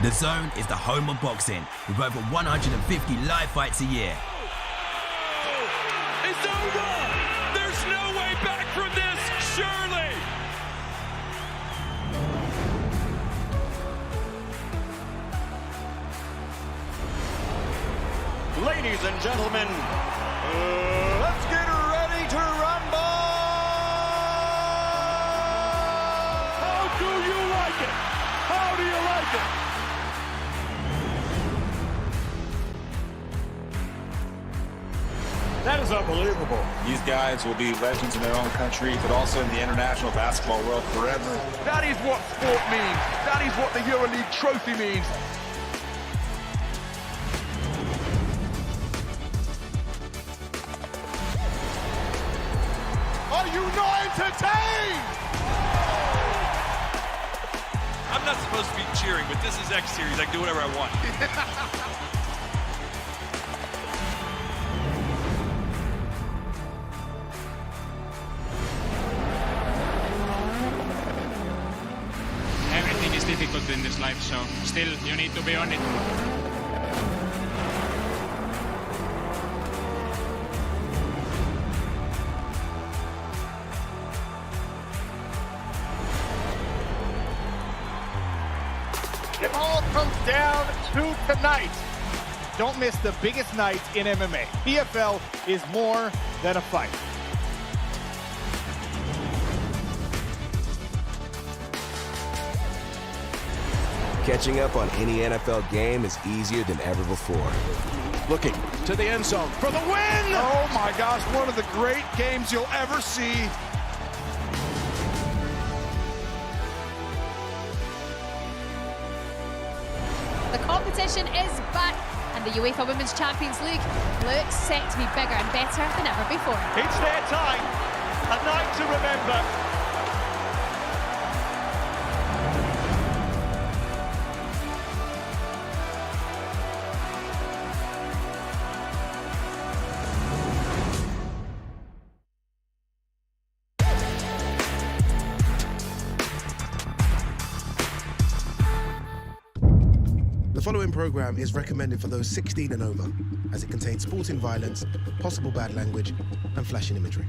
The Zone is the home of boxing, with over 150 live fights a year. It's over! There's no way back from this, surely! Ladies and gentlemen, let's get ready to rumble! How do you like it? How do you like it? That is unbelievable. These guys will be legends in their own country, but also in the international basketball world forever. That is what sport means. That is what the EuroLeague trophy means. Are you not entertained? I'm not supposed to be cheering, but this is X Series. I can do whatever I want. Everything is difficult in this life, so still you need to be on it. It all comes down to tonight. Don't miss the biggest night in MMA. PFL is more than a fight. Catching up on any NFL game is easier than ever before. Looking to the end zone for the win! Oh my gosh, one of the great games you'll ever see. The competition is back, and the UEFA Women's Champions League looks set to be bigger and better than ever before. It's their time. A night to remember. The following program is recommended for those 16 and over, as it contains sporting violence, possible bad language, and flashing imagery.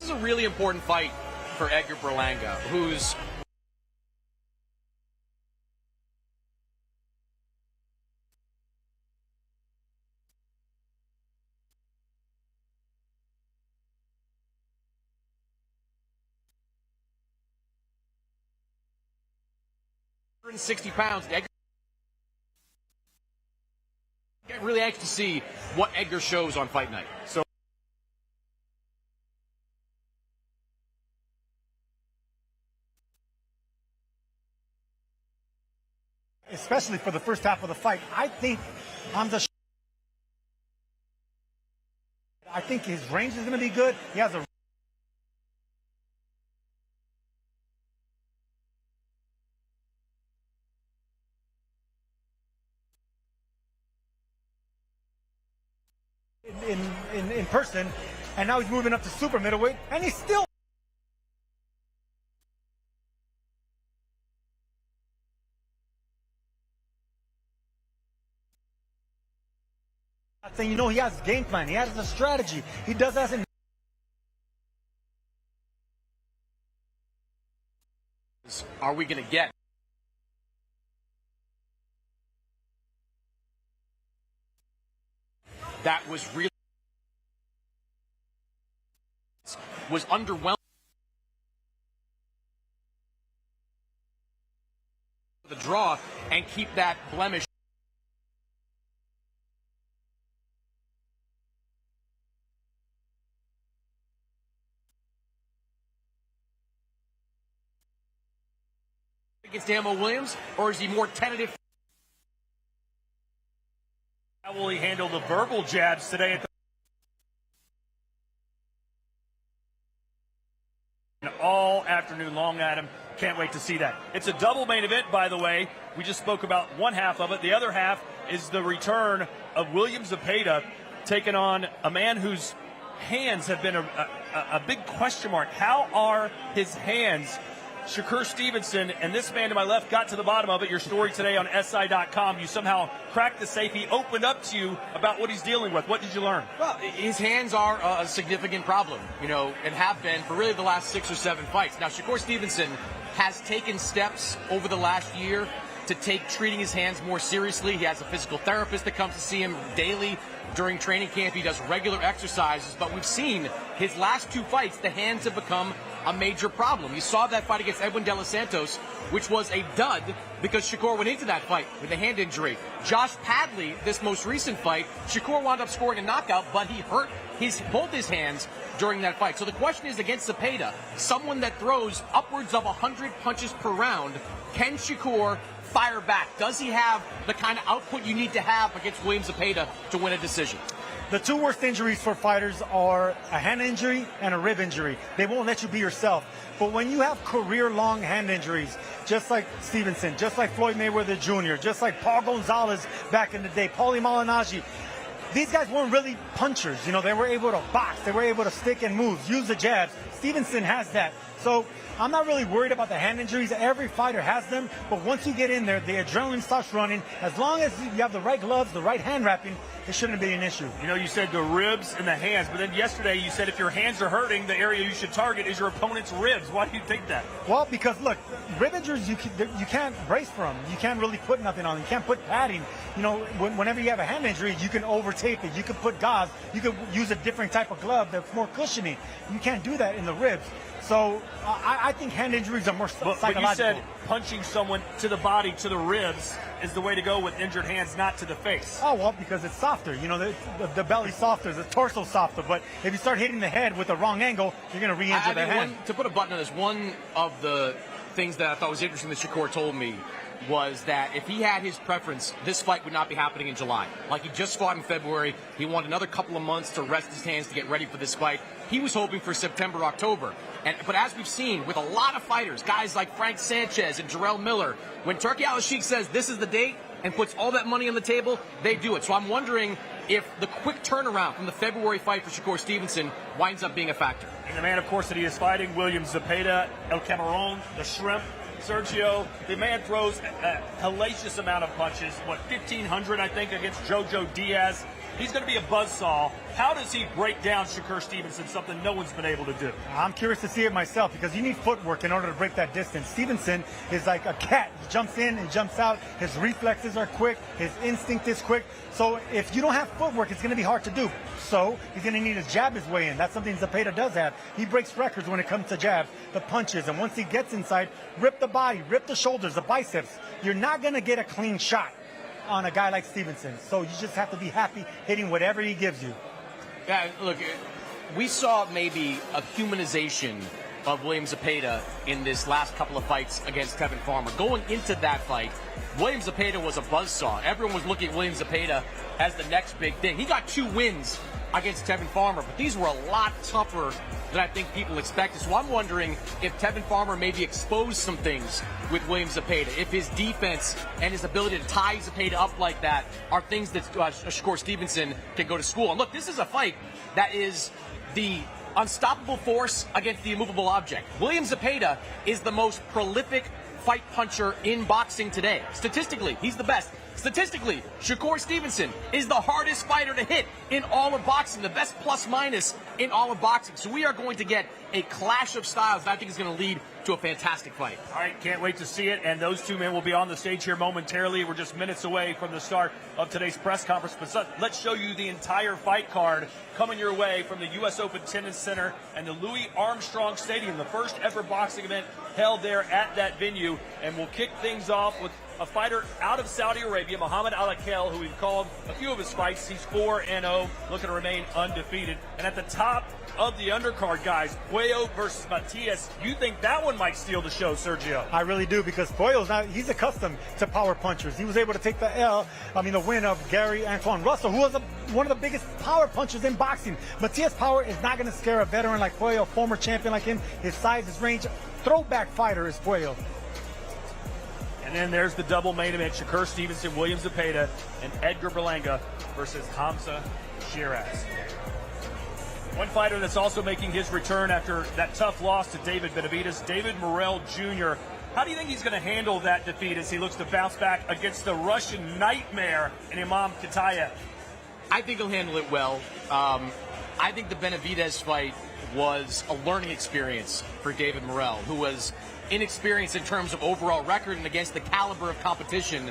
This is a really important fight for Edgar Berlanga, who's £160. Edgar, get really anxious to see what Edgar shows on fight night. So. Especially for the first half of the fight, I think Hamzah. I think his range is going to be good. He has a. In person, and now he's moving up to super middleweight, and he's still. Saying, you know, he has a game plan, he has a strategy, he does as in. Are we going to get? That was really underwhelming. The draw and keep that blemish. Against Damo Williams, or is he more tentative? How will he handle the verbal jabs today at the all afternoon long, Adam? Can't wait to see that. It's a double main event, by the way. We just spoke about one half of it. The other half is the return of William Zepeda taking on a man whose hands have been a big question mark. How are his hands? Shakur Stevenson and this man to my left got to the bottom of it. Your story today on SI.com. You somehow cracked the safe. He opened up to you about what he's dealing with. What did you learn? Well, his hands are a significant problem, you know, and have been for really the last 6 or 7 fights. Now, Shakur Stevenson has taken steps over the last year to take treating his hands more seriously. He has a physical therapist that comes to see him daily during training camp. He does regular exercises, but we've seen his last 2 fights, the hands have become a major problem. You saw that fight against Edwin De Los Santos, which was a dud because Shakur went into that fight with a hand injury. Josh Padley, this most recent fight, Shakur wound up scoring a knockout, but he hurt both his hands during that fight. So the question is, against Zepeda, someone that throws upwards of 100 punches per round, can Shakur fire back? Does he have the kind of output you need to have against William Zepeda to win a decision? The 2 worst injuries for fighters are a hand injury and a rib injury. They won't let you be yourself. But when you have career-long hand injuries, just like Stevenson, just like Floyd Mayweather Jr., just like Paul Gonzalez back in the day, Paulie Malignaggi, these guys weren't really punchers. You know, they were able to box. They were able to stick and move, use the jabs. Stevenson has that. So I'm not really worried about the hand injuries. Every fighter has them. But once you get in there, the adrenaline starts running. As long as you have the right gloves, the right hand wrapping, it shouldn't be an issue. You know, you said the ribs and the hands, but then yesterday you said if your hands are hurting, the area you should target is your opponent's ribs. Why do you think that? Well, because, look, rib injuries, you can't brace for them. You can't really put nothing on them. You can't put padding. You know, whenever you have a hand injury, you can over-tape it. You can put gauze. You can use a different type of glove that's more cushiony. You can't do that in the ribs. So I think hand injuries are more psychological. But you said punching someone to the body, to the ribs, is the way to go with injured hands, not to the face. Oh, well, because it's softer. You know, the belly's softer, the torso's softer. But if you start hitting the head with the wrong angle, you're going to re-injure that hand. To put a button on this, one of the things that I thought was interesting that Shakur told me was that if he had his preference, this fight would not be happening in July. Like, he just fought in February. He wanted another couple of months to rest his hands to get ready for this fight. He was hoping for September, October. But as we've seen with a lot of fighters, guys like Frank Sanchez and Jarrell Miller, when Turki Al-Sheikh says this is the date and puts all that money on the table, they do it. So I'm wondering if the quick turnaround from the February fight for Shakur Stevenson winds up being a factor. And the man, of course, that he is fighting, William Zepeda, El Camarón, the Shrimp, Sergio, the man throws a hellacious amount of punches. 1,500, I think, against Jojo Diaz. He's going to be a buzzsaw. How does he break down Shakur Stevenson, something no one's been able to do? I'm curious to see it myself because you need footwork in order to break that distance. Stevenson is like a cat. He jumps in and jumps out. His reflexes are quick. His instinct is quick. So if you don't have footwork, it's going to be hard to do. So he's going to need to jab his way in. That's something Zepeda does have. He breaks records when it comes to jabs, the punches. And once he gets inside, rip the body, rip the shoulders, the biceps. You're not going to get a clean shot on a guy like Stevenson. So you just have to be happy hitting whatever he gives you. Yeah, look, we saw maybe a humanization of William Zepeda in this last couple of fights against Tevin Farmer. Going into that fight, William Zepeda was a buzzsaw. Everyone was looking at William Zepeda as the next big thing. He got 2 wins against Tevin Farmer, but these were a lot tougher than I think people expected. So I'm wondering if Tevin Farmer maybe exposed some things with William Zepeda, if his defense and his ability to tie Zepeda up like that are things that Shakur Stevenson can go to school. And look, this is a fight that is the unstoppable force against the immovable object. William Zepeda is the most prolific fight puncher in boxing today. Statistically, he's the best. Statistically, Shakur Stevenson is the hardest fighter to hit in all of boxing, the best plus-minus in all of boxing. So we are going to get a clash of styles that I think is going to lead to a fantastic fight. All right, can't wait to see it. And those two men will be on the stage here momentarily. We're just minutes away from the start of today's press conference. But let's show you the entire fight card coming your way from the U.S. Open Tennis Center and the Louis Armstrong Stadium, the first ever boxing event held there at that venue. And we'll kick things off with a fighter out of Saudi Arabia, Muhammad Al-Akel, who we've called a few of his fights. He's 4-0, looking to remain undefeated. And at the top of the undercard, guys, Puello versus Matias. You think that one might steal the show, Sergio? I really do, because he's accustomed to power punchers. He was able to take the win of Gary Antoine Russell, who was one of the biggest power punchers in boxing. Matias' power is not going to scare a veteran like Puello, a former champion like him. His size, his range, throwback fighter is Puello. And then there's the double main event, Shakur Stevenson, William Zepeda, and Edgar Berlanga versus Hamzah Sheeraz. One fighter that's also making his return after that tough loss to David Benavidez, David Morrell Jr. How do you think he's going to handle that defeat as he looks to bounce back against the Russian nightmare in Imam Katayev? I think he'll handle it well. I think the Benavidez fight was a learning experience for David Morrell, who was inexperienced in terms of overall record and against the caliber of competition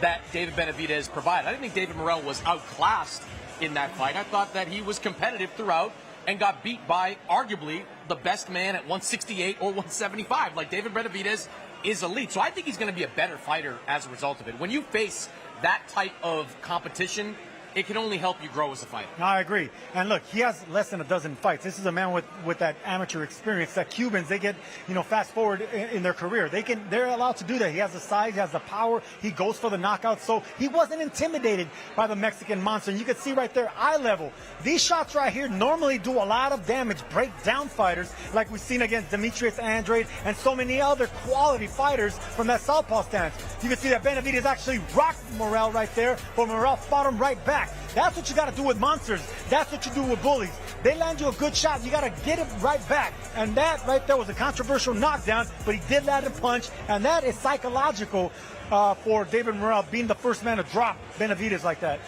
that David Benavidez provided. I didn't think David Morrell was outclassed in that fight. I thought that he was competitive throughout and got beat by arguably the best man at 168 or 175. Like, David Benavidez is elite. So I think he's going to be a better fighter as a result of it. When you face that type of competition, it can only help you grow as a fighter. No, I agree. And look, he has less than a dozen fights. This is a man with that amateur experience that Cubans, they get, fast forward in their career. They're allowed to do that. He has the size, he has the power, he goes for the knockout. So he wasn't intimidated by the Mexican monster. And you can see right there, eye level. These shots right here normally do a lot of damage, break down fighters like we've seen against Demetrius Andrade and so many other quality fighters from that southpaw stance. You can see that Benavidez actually rocked Morrell right there, but Morrell fought him right back. That's what you got to do with monsters. That's what you do with bullies. They land you a good shot, you got to get it right back. And that right there was a controversial knockdown, but he did land a punch, and that is psychological for David Morrell, being the first man to drop Benavidez like that.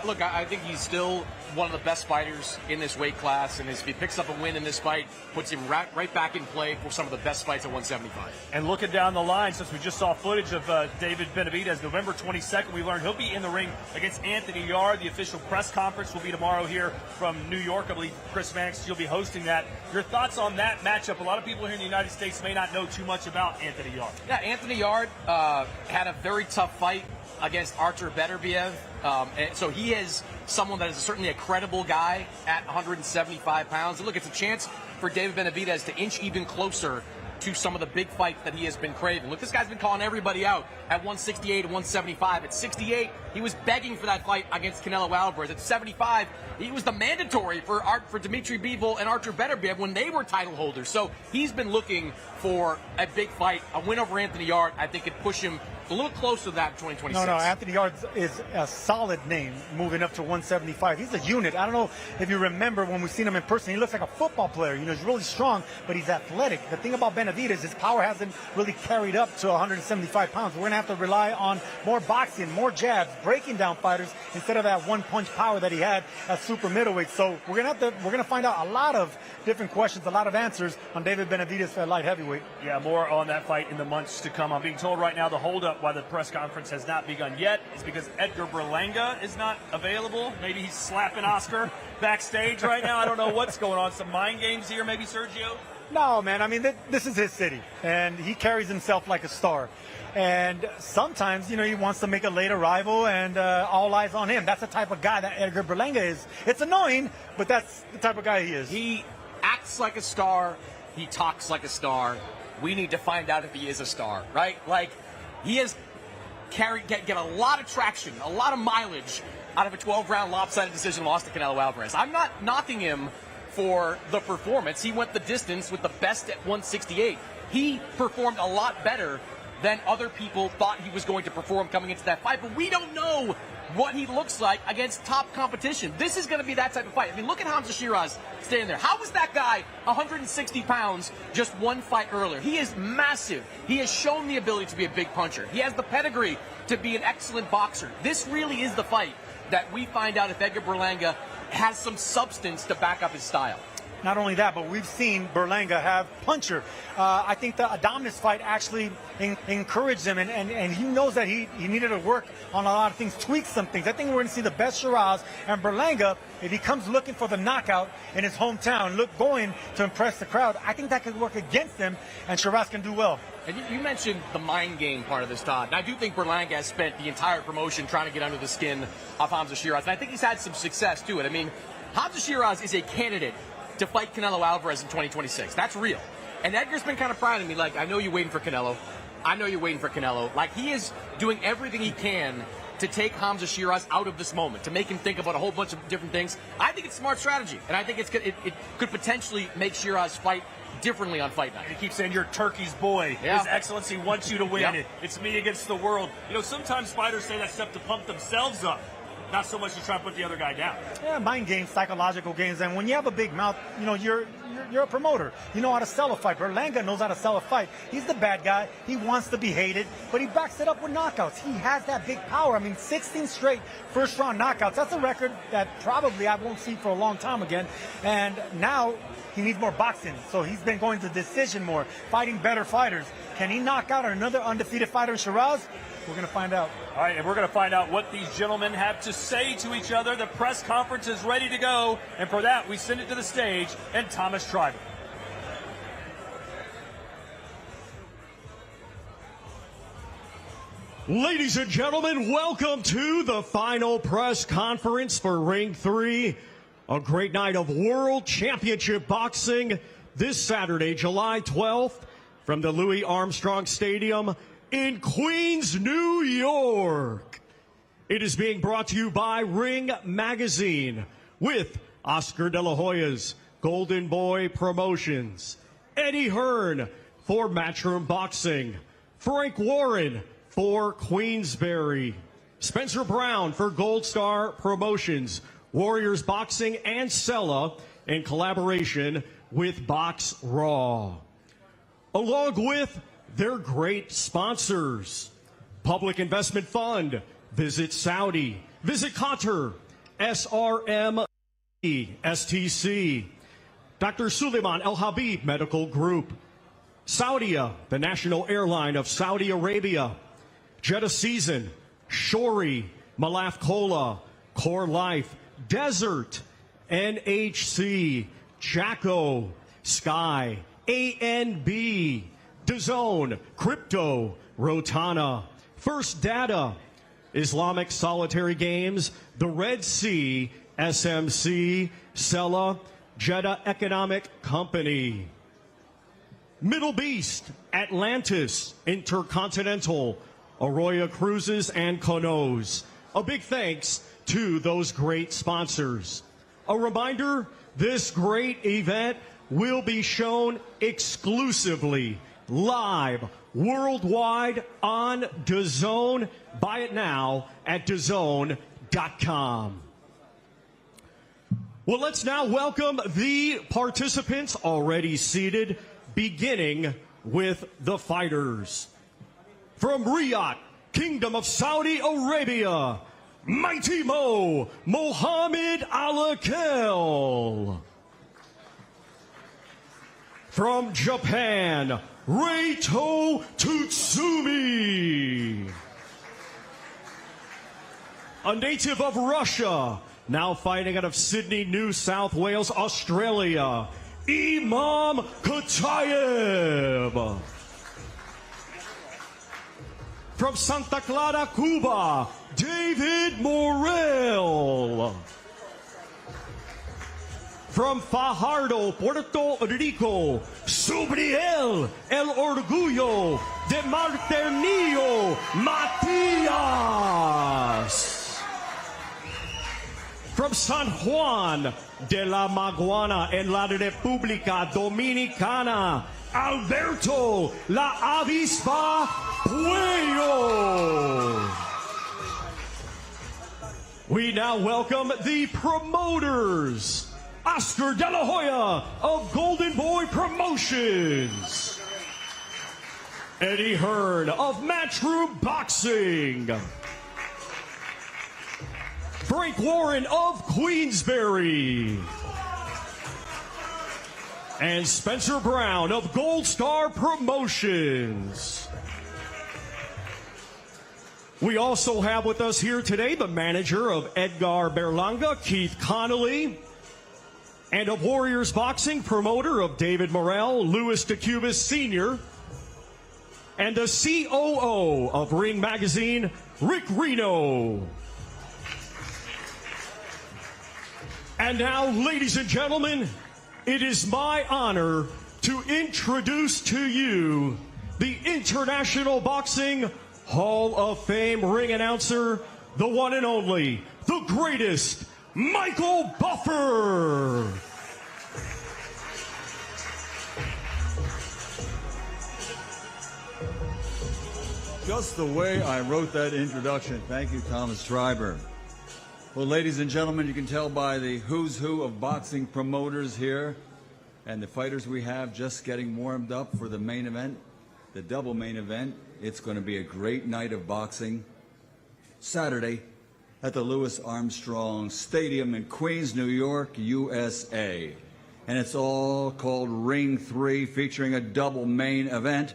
Look, I think he's still one of the best fighters in this weight class, and if he picks up a win in this fight, puts him right back in play for some of the best fights at 175. And looking down the line, since we just saw footage of David Benavidez, November 22nd, we learned he'll be in the ring against Anthony Yard. The official press conference will be tomorrow here from New York. I believe Chris Mannix, you'll be hosting that. Your thoughts on that matchup? A lot of people here in the United States may not know too much about Anthony Yard. Yeah, Anthony Yard had a very tough fight against Artur Beterbiev. And so he is someone that is certainly a credible guy at 175 pounds. And look, it's a chance for David Benavidez to inch even closer to some of the big fights that he has been craving. Look, this guy's been calling everybody out at 168 and 175. At 68, he was begging for that fight against Canelo Alvarez. At 75, he was the mandatory for Dimitri Bivol and Artur Beterbiev when they were title holders. So he's been looking for a big fight. A win over Anthony Yard, I think, could push him a little closer to that in 2026. No, Anthony Yarde is a solid name moving up to 175. He's a unit. I don't know if you remember when we've seen him in person. He looks like a football player. You know, he's really strong, but he's athletic. The thing about Benavidez, his power hasn't really carried up to 175 pounds. We're going to have to rely on more boxing, more jabs, breaking down fighters instead of that one-punch power that he had at super middleweight. So we're going to find out a lot of different questions, a lot of answers on David Benavidez at light heavyweight. Yeah, more on that fight in the months to come. I'm being told right now the holdup why the press conference has not begun yet is because Edgar Berlanga is not available. Maybe he's slapping Oscar backstage right now. I don't know what's going on. Some mind games here, maybe, Sergio? No, man. I mean, this is his city, and he carries himself like a star. And sometimes, you know, he wants to make a late arrival, and all eyes on him. That's the type of guy that Edgar Berlanga is. It's annoying, but that's the type of guy he is. He acts like a star. He talks like a star. We need to find out if he is a star, right? Like, he has get a lot of traction, a lot of mileage out of a 12-round lopsided decision loss to Canelo Alvarez. I'm not knocking him for the performance. He went the distance with the best at 168. He performed a lot better than other people thought he was going to perform coming into that fight, but we don't know what he looks like against top competition. This is going to be that type of fight. I mean, look at Hamzah Sheeraz standing there. How was that guy 160 pounds just one fight earlier? He is massive. He has shown the ability to be a big puncher. He has the pedigree to be an excellent boxer. This really is the fight that we find out if Edgar Berlanga has some substance to back up his style. Not only that, but we've seen Berlanga have puncher. I think the Adonis fight actually encouraged him, and he knows that he needed to work on a lot of things, tweak some things. I think we're going to see the best Sheeraz, and Berlanga, if he comes looking for the knockout in his hometown, going to impress the crowd, I think that could work against him, and Sheeraz can do well. And you mentioned the mind game part of this, Todd. And I do think Berlanga has spent the entire promotion trying to get under the skin of Hamzah Sheeraz, and I think he's had some success to it. I mean, Hamzah Sheeraz is a candidate to fight Canelo Alvarez in 2026. That's real. And Edgar's been kind of priding me, like, I know you're waiting for Canelo. I know you're waiting for Canelo. Like, he is doing everything he can to take Hamzah Sheeraz out of this moment, to make him think about a whole bunch of different things. I think it's smart strategy, and I think it could potentially make Sheeraz fight differently on fight night. He keeps saying, you're Turkey's boy. Yeah. His Excellency wants you to win. Yeah. It's me against the world. You know, sometimes fighters say that stuff to pump themselves up, not so much to try to put the other guy down. Yeah, mind games, psychological games, and when you have a big mouth, you know, you're a promoter. You know how to sell a fight. Berlanga knows how to sell a fight. He's the bad guy. He wants to be hated, but he backs it up with knockouts. He has that big power. I mean, 16 straight first-round knockouts. That's a record that probably I won't see for a long time again. And now he needs more boxing, so he's been going to decision more, fighting better fighters. Can he knock out another undefeated fighter in Sheeraz? We're going to find out. All right, and we're going to find out what these gentlemen have to say to each other. The press conference is ready to go, and for that, we send it to the stage and Thomas Tribe. Ladies and gentlemen, welcome to the final press conference for Ring 3. A great night of World Championship Boxing this Saturday, July 12th, from the Louis Armstrong Stadium in Queens, New York. It is being brought to you by Ring Magazine with Oscar De La Hoya's Golden Boy Promotions, Eddie Hearn for Matchroom Boxing, Frank Warren for Queensberry, Spencer Brown for Gold Star Promotions, Warriors Boxing, and Sella in collaboration with Box Raw. Along with their great sponsors: Public Investment Fund, Visit Saudi, Visit Qatar, SRM, STC, Dr. Suleiman El Habib Medical Group, Saudia, the national airline of Saudi Arabia, Jeddah Season, Shori, Malaf Cola, Core Life, Desert, NHC, Jacko, Sky, ANB, DAZN, Crypto, Rotana, First Data, Islamic Solitary Games, the Red Sea, SMC, Sella, Jeddah Economic Company, Middle Beast, Atlantis, Intercontinental, Arroyo Cruises, and Conos. A big thanks to those great sponsors. A reminder, this great event will be shown exclusively live worldwide on DAZN. Buy it now at DAZN.com. Well, let's now welcome the participants already seated, beginning with the fighters. From Riyadh, Kingdom of Saudi Arabia, Mighty Mohammed Alakel. From Japan, Reito Tutsumi. A native of Russia, now fighting out of Sydney, New South Wales, Australia, Imam Katayev. From Santa Clara, Cuba, David Morel. From Fajardo, Puerto Rico, Subriel, El Orgullo de Marternillo, Matias. From San Juan de la Maguana en la República Dominicana, Alberto La Avispa Puello. We now welcome the promoters. Oscar De La Hoya of Golden Boy Promotions. Eddie Hearn of Matchroom Boxing. Frank Warren of Queensberry. And Spencer Brown of Gold Star Promotions. We also have with us here today the manager of Edgar Berlanga, Keith Connolly, and of Warriors Boxing, promoter of David Morrell, Louis DeCubas Sr., and the COO of Ring Magazine, Rick Reno. And now, ladies and gentlemen, it is my honor to introduce to you the International Boxing Hall of Fame ring announcer, the one and only, the greatest, Michael Buffer. Just the way I wrote that introduction. Thank you, Thomas Schreiber. Well, ladies and gentlemen, you can tell by the who's who of boxing promoters here and the fighters we have just getting warmed up for the main event, the double main event. It's going to be a great night of boxing. Saturday at the Louis Armstrong Stadium in Queens, New York, USA. And it's all called Ring 3, featuring a double main event.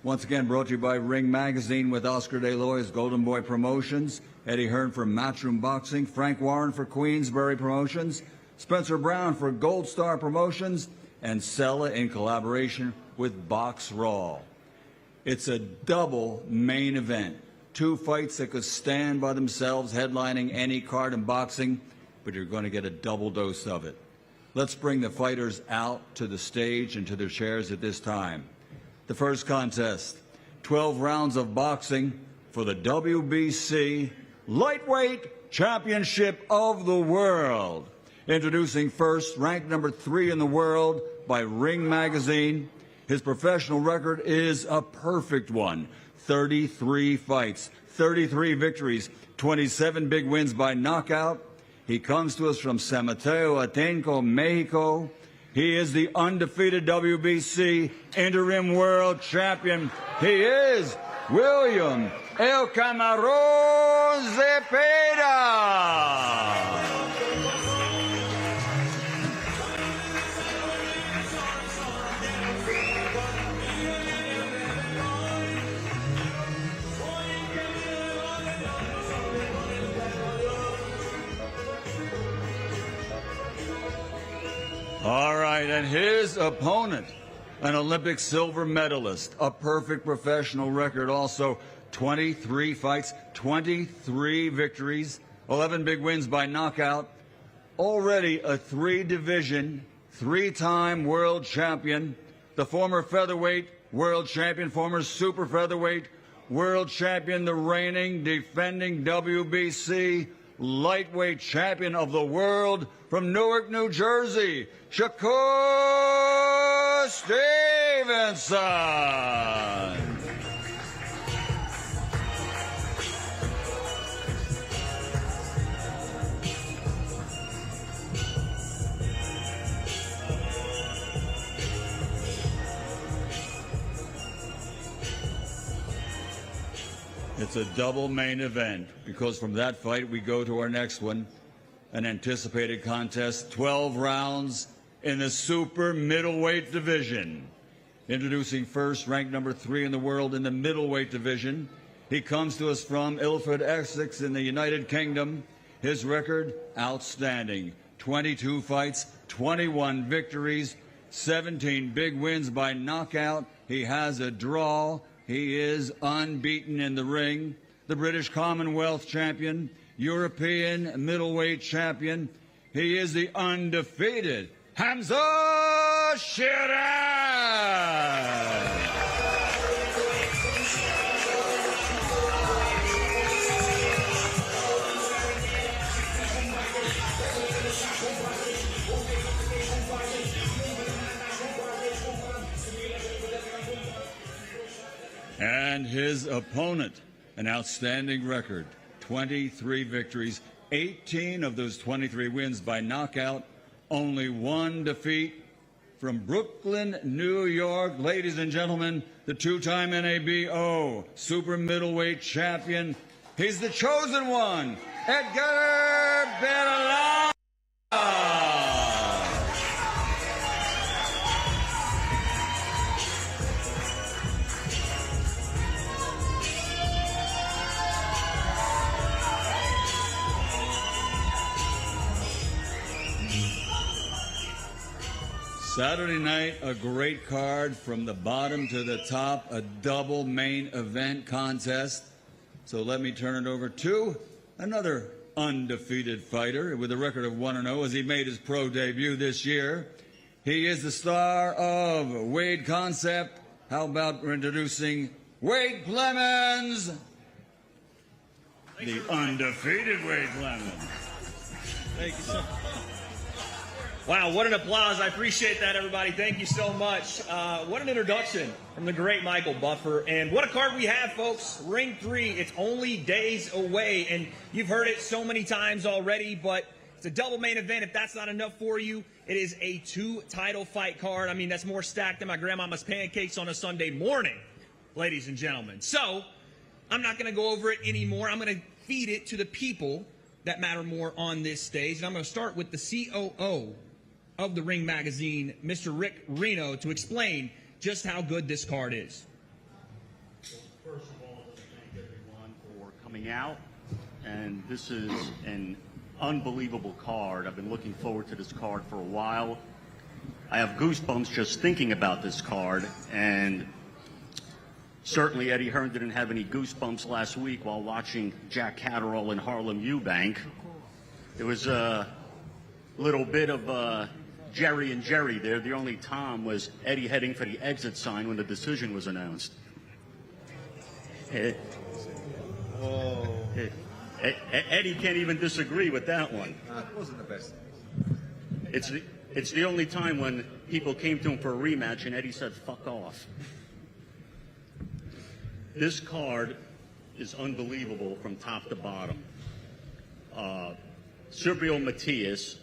Once again, brought to you by Ring Magazine with Oscar De La Hoya's Golden Boy Promotions, Eddie Hearn for Matchroom Boxing, Frank Warren for Queensberry Promotions, Spencer Brown for Gold Star Promotions, and Sella in collaboration with Box Raw. It's a double main event. Two fights that could stand by themselves, headlining any card in boxing, but you're going to get a double dose of it. Let's bring the fighters out to the stage and to their chairs at this time. The first contest, 12 rounds of boxing for the WBC Lightweight Championship of the World. Introducing first, ranked number 3 in the world by Ring Magazine. His professional record is a perfect one. 33 fights, 33 victories, 27 big wins by knockout. He comes to us from San Mateo Atenco, Mexico. He is the undefeated WBC interim world champion. He is William El Camarón Zepeda. All right, and his opponent, an Olympic silver medalist, a perfect professional record also, 23 fights, 23 victories, 11 big wins by knockout, already a 3-division, 3-time world champion, the former featherweight world champion, former super featherweight world champion, the reigning, defending WBC lightweight champion of the world from Newark, New Jersey, Shakur Stevenson. Stevenson. It's a double main event because from that fight we go to our next one, an anticipated contest, 12 rounds in the super middleweight division. Introducing first, ranked number 3 in the world in the middleweight division. He comes to us from Ilford, Essex in the United Kingdom. His record, outstanding. 22 fights, 21 victories, 17 big wins by knockout. He has a draw. He is unbeaten in the ring. The British Commonwealth champion, European middleweight champion. He is the undefeated Hamzah Sheeraz. And his opponent, an outstanding record, 23 victories, 18 of those 23 wins by knockout, only 1 defeat. From Brooklyn, New York, ladies and gentlemen, the 2-time NABO super middleweight champion. He's the chosen one, Edgar Berlanga. Saturday night, a great card from the bottom to the top, a double main event contest. So let me turn it over to another undefeated fighter with a record of 1-0 as he made his pro debut this year. He is the star of Wade Concept. How about introducing Wade Clemens? The undefeated Wade Clemens. Thank you, sir. Wow, what an applause. I appreciate that, everybody. Thank you so much. What an introduction from the great Michael Buffer. And what a card we have, folks. Ring 3, it's only days away. And you've heard it so many times already, but it's a double main event. If that's not enough for you, it is a 2-title fight card. I mean, that's more stacked than my grandmama's pancakes on a Sunday morning, ladies and gentlemen. So I'm not going to go over it anymore. I'm going to feed it to the people that matter more on this stage. And I'm going to start with the COO of the Ring Magazine, Mr. Rick Reno, to explain just how good this card is. First of all, thank everyone for coming out. And this is an unbelievable card. I've been looking forward to this card for a while. I have goosebumps just thinking about this card. And certainly Eddie Hearn didn't have any goosebumps last week while watching Jack Catterall and Harlem Eubank. It was a little bit of Jerry and Jerry there. The only Tom was Eddie heading for the exit sign when the decision was announced. Eddie can't even disagree with that one. It wasn't the best. It's the only time when people came to him for a rematch and Eddie said, "Fuck off." This card is unbelievable from top to bottom. Sergio Matias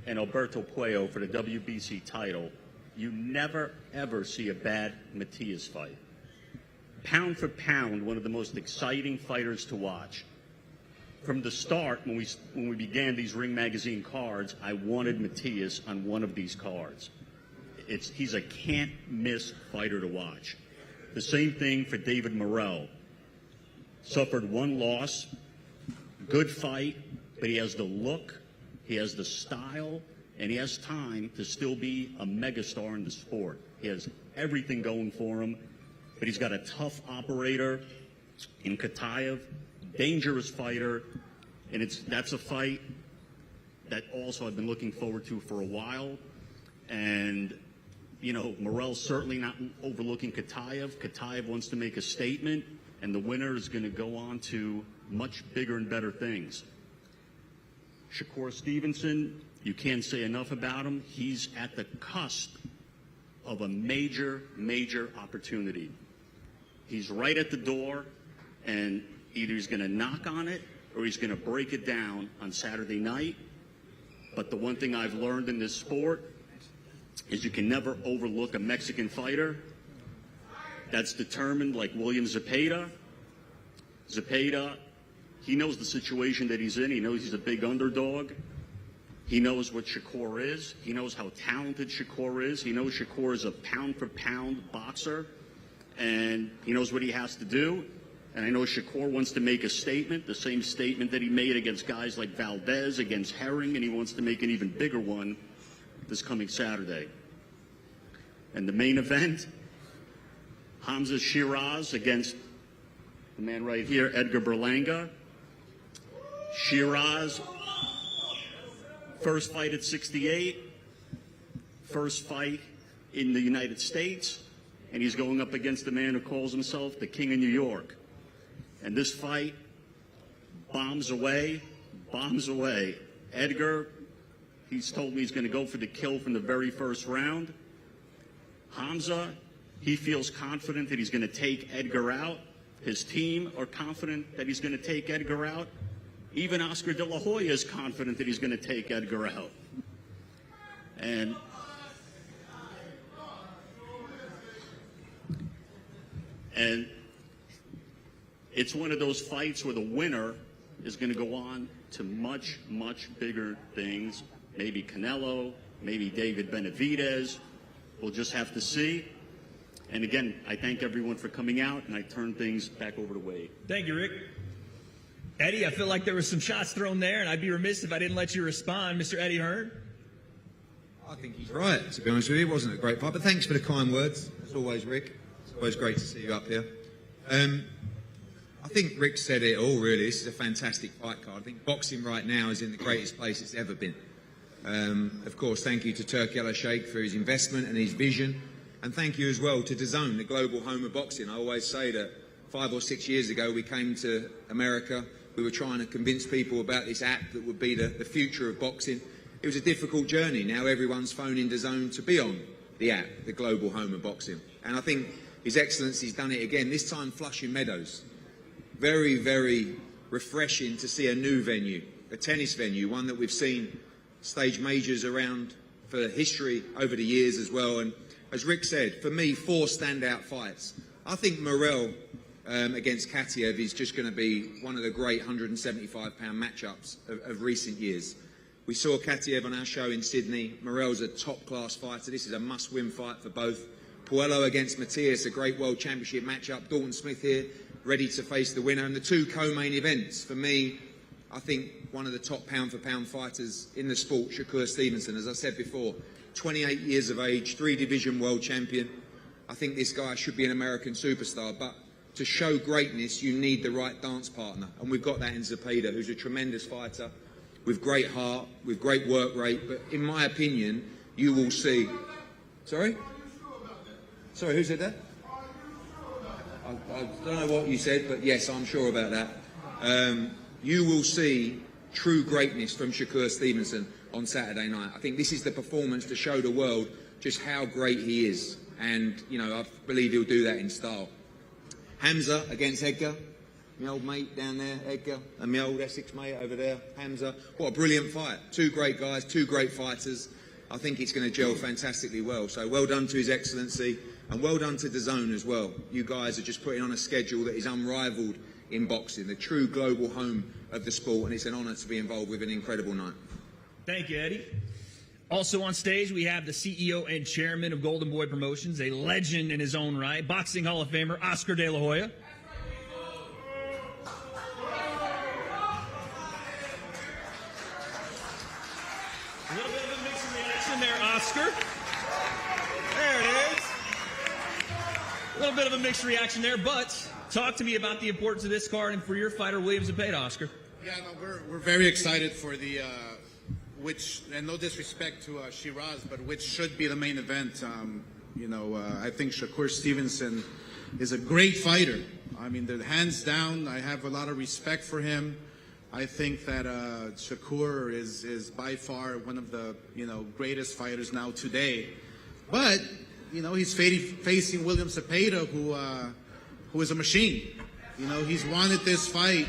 and Alberto Puello for the WBC title. You never, ever see a bad Matias fight. Pound for pound, one of the most exciting fighters to watch. From the start, when we began these Ring Magazine cards, I wanted Matias on one of these cards. He's a can't-miss fighter to watch. The same thing for David Morrell. Suffered 1 loss, good fight, but he has the look, he has the style, and he has time to still be a megastar in the sport. He has everything going for him, but he's got a tough operator in Kataev, dangerous fighter, and that's a fight that also I've been looking forward to for a while. And, you know, Morrell's certainly not overlooking Kataev. Kataev wants to make a statement, and the winner is going to go on to much bigger and better things. Shakur Stevenson, you can't say enough about him. He's at the cusp of a major, major opportunity. He's right at the door, and either he's going to knock on it or he's going to break it down on Saturday night. But the one thing I've learned in this sport is you can never overlook a Mexican fighter that's determined, like William Zepeda. Zepeda, he knows the situation that he's in. He knows he's a big underdog. He knows what Shakur is. He knows how talented Shakur is. He knows Shakur is a pound-for-pound boxer, and he knows what he has to do. And I know Shakur wants to make a statement, the same statement that he made against guys like Valdez, against Herring, and he wants to make an even bigger one this coming Saturday. And the main event, Hamzah Sheeraz against the man right here, Edgar Berlanga. Sheeraz, first fight at 68, first fight in the United States, and he's going up against the man who calls himself the King of New York. And this fight bombs away. Edgar, he's told me he's going to go for the kill from the very first round. Hamzah, he feels confident that he's going to take Edgar out. His team are confident that he's going to take Edgar out. Even Oscar De La Hoya is confident that he's going to take Edgar out. And it's one of those fights where the winner is going to go on to much, much bigger things. Maybe Canelo, maybe David Benavidez. We'll just have to see. And again, I thank everyone for coming out, and I turn things back over to Wade. Thank you, Rick. Eddie, I feel like there were some shots thrown there, and I'd be remiss if I didn't let you respond. Mr. Eddie Hearn? I think he's right, to be honest with you. It wasn't a great fight, but thanks for the kind words. As always, Rick. It's always great to see you up here. I think Rick said it all, really. This is a fantastic fight card. I think boxing right now is in the greatest place it's ever been. Of course, thank you to Turki Al-Sheikh for his investment and his vision. And thank you as well to DAZN, the global home of boxing. I always say that 5 or 6 years ago we came to America. We were trying to convince people about this app that would be the future of boxing. It was a difficult journey. Now everyone's phoning DAZN to be on the app, the global home of boxing. And I think His Excellency's done it again, this time Flushing Meadows. Very, very refreshing to see a new venue, a tennis venue, one that we've seen stage majors around for history over the years as well. And as Rick said, for me, 4 standout fights. I think Morel against Katiev is just going to be one of the great 175-pound matchups of recent years. We saw Katiev on our show in Sydney. Morel's a top-class fighter. This is a must-win fight for both. Puello against Matias, a great World Championship matchup. Dalton Smith here, ready to face the winner. And the 2 co-main events, for me, I think one of the top pound-for-pound fighters in the sport, Shakur Stevenson. As I said before, 28 years of age, 3-division world champion. I think this guy should be an American superstar, but to show greatness, you need the right dance partner. And we've got that in Zepeda, who's a tremendous fighter, with great heart, with great work rate. But in my opinion, you will see... Sorry? Sorry, who said that? I don't know what you said, but yes, I'm sure about that. You will see true greatness from Shakur Stevenson on Saturday night. I think this is the performance to show the world just how great he is. And, you know, I believe he'll do that in style. Hamzah against Edgar. My old mate down there, Edgar, and my old Essex mate over there, Hamzah. What a brilliant fight. 2 great guys, 2 great fighters. I think it's going to gel fantastically well. So well done to His Excellency, and well done to DAZN as well. You guys are just putting on a schedule that is unrivaled in boxing, the true global home of the sport, and it's an honour to be involved with an incredible night. Thank you, Eddie. Also on stage, we have the CEO and chairman of Golden Boy Promotions, a legend in his own right, Boxing Hall of Famer Oscar De La Hoya. A little bit of a mixed reaction there, Oscar. There it is. A little bit of a mixed reaction there, but talk to me about the importance of this card and for your fighter, William Zepeda, Oscar. Yeah, no, we're very excited for the, which, and no disrespect to Sheeraz, but which should be the main event. I think Shakur Stevenson is a great fighter. I mean, hands down, I have a lot of respect for him. I think that Shakur is by far one of the greatest fighters now today. But you know, he's facing William Zepeda, who is a machine. You know, he's wanted this fight.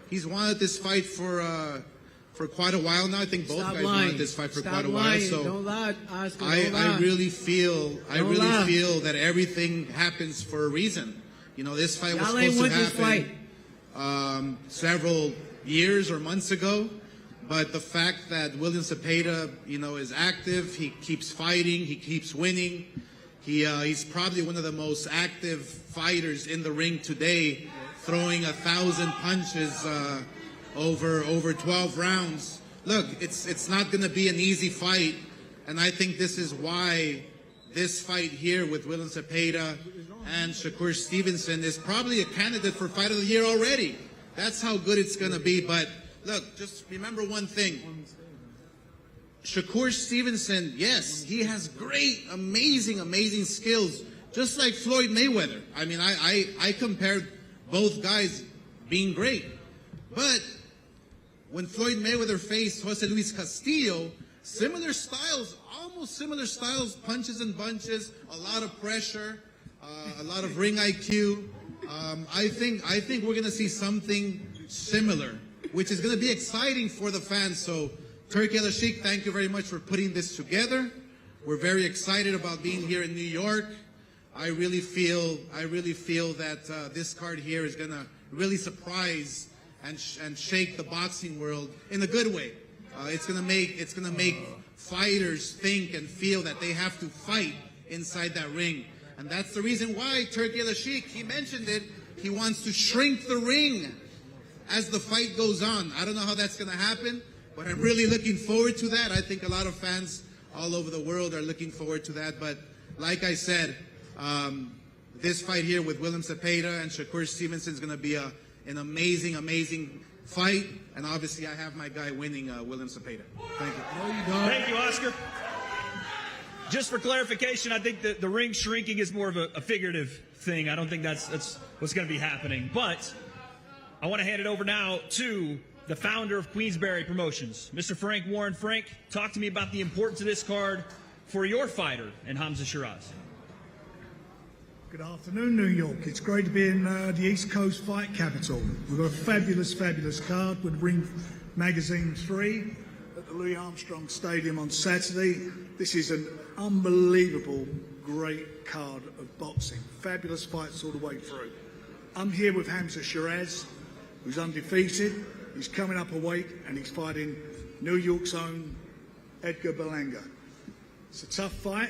He's wanted this fight for quite a while now. I think both guys wanted this fight for quite a while. So don't lie, Oscar, I really feel that everything happens for a reason. You know, this fight was supposed to happen several years or months ago. But the fact that William Zepeda, you know, is active, he keeps fighting, he keeps winning. He's probably one of the most active fighters in the ring today, throwing 1,000 punches over 12 rounds. Look, it's not going to be an easy fight, and I think this is why this fight here with William Zepeda and Shakur Stevenson is probably a candidate for Fight of the Year already. That's how good it's going to be. But look, just remember one thing. Shakur Stevenson, yes, he has great, amazing skills, just like Floyd Mayweather. I mean, I compared both guys being great. But when Floyd Mayweather faced Jose Luis Castillo, similar styles, almost similar styles, punches and bunches, a lot of pressure, a lot of ring IQ. I think we're going to see something similar, which is going to be exciting for the fans. So, Turki Al-Sheikh, thank you very much for putting this together. We're very excited about being here in New York. I really feel that this card here is going to really surprise and shake the boxing world in a good way. It's going to make fighters think and feel that they have to fight inside that ring. And that's the reason why Turki Al-Sheikh, he mentioned it, he wants to shrink the ring as the fight goes on. I don't know how that's going to happen, but I'm really looking forward to that. I think a lot of fans all over the world are looking forward to that. But like I said, this fight here with William Zepeda and Shakur Stevenson is going to be an amazing fight. And obviously I have my guy winning, William Zepeda. Thank you. No, you don't. Thank you, Oscar. Just for clarification, I think that the ring shrinking is more of a figurative thing. I don't think that's what's going to be happening. But I want to hand it over now to the founder of Queensberry Promotions, Mr. Frank Warren. Frank, talk to me about the importance of this card for your fighter and Hamzah Sheeraz. Good afternoon, New York. It's great to be in the East Coast fight capital. We've got a fabulous card with Ring Magazine 3 at the Louis Armstrong Stadium on Saturday. This is an unbelievable, great card of boxing. Fabulous fights all the way through. I'm here with Hamzah Sheeraz, who's undefeated. He's coming up a weight and he's fighting New York's own Edgar Berlanga. It's a tough fight.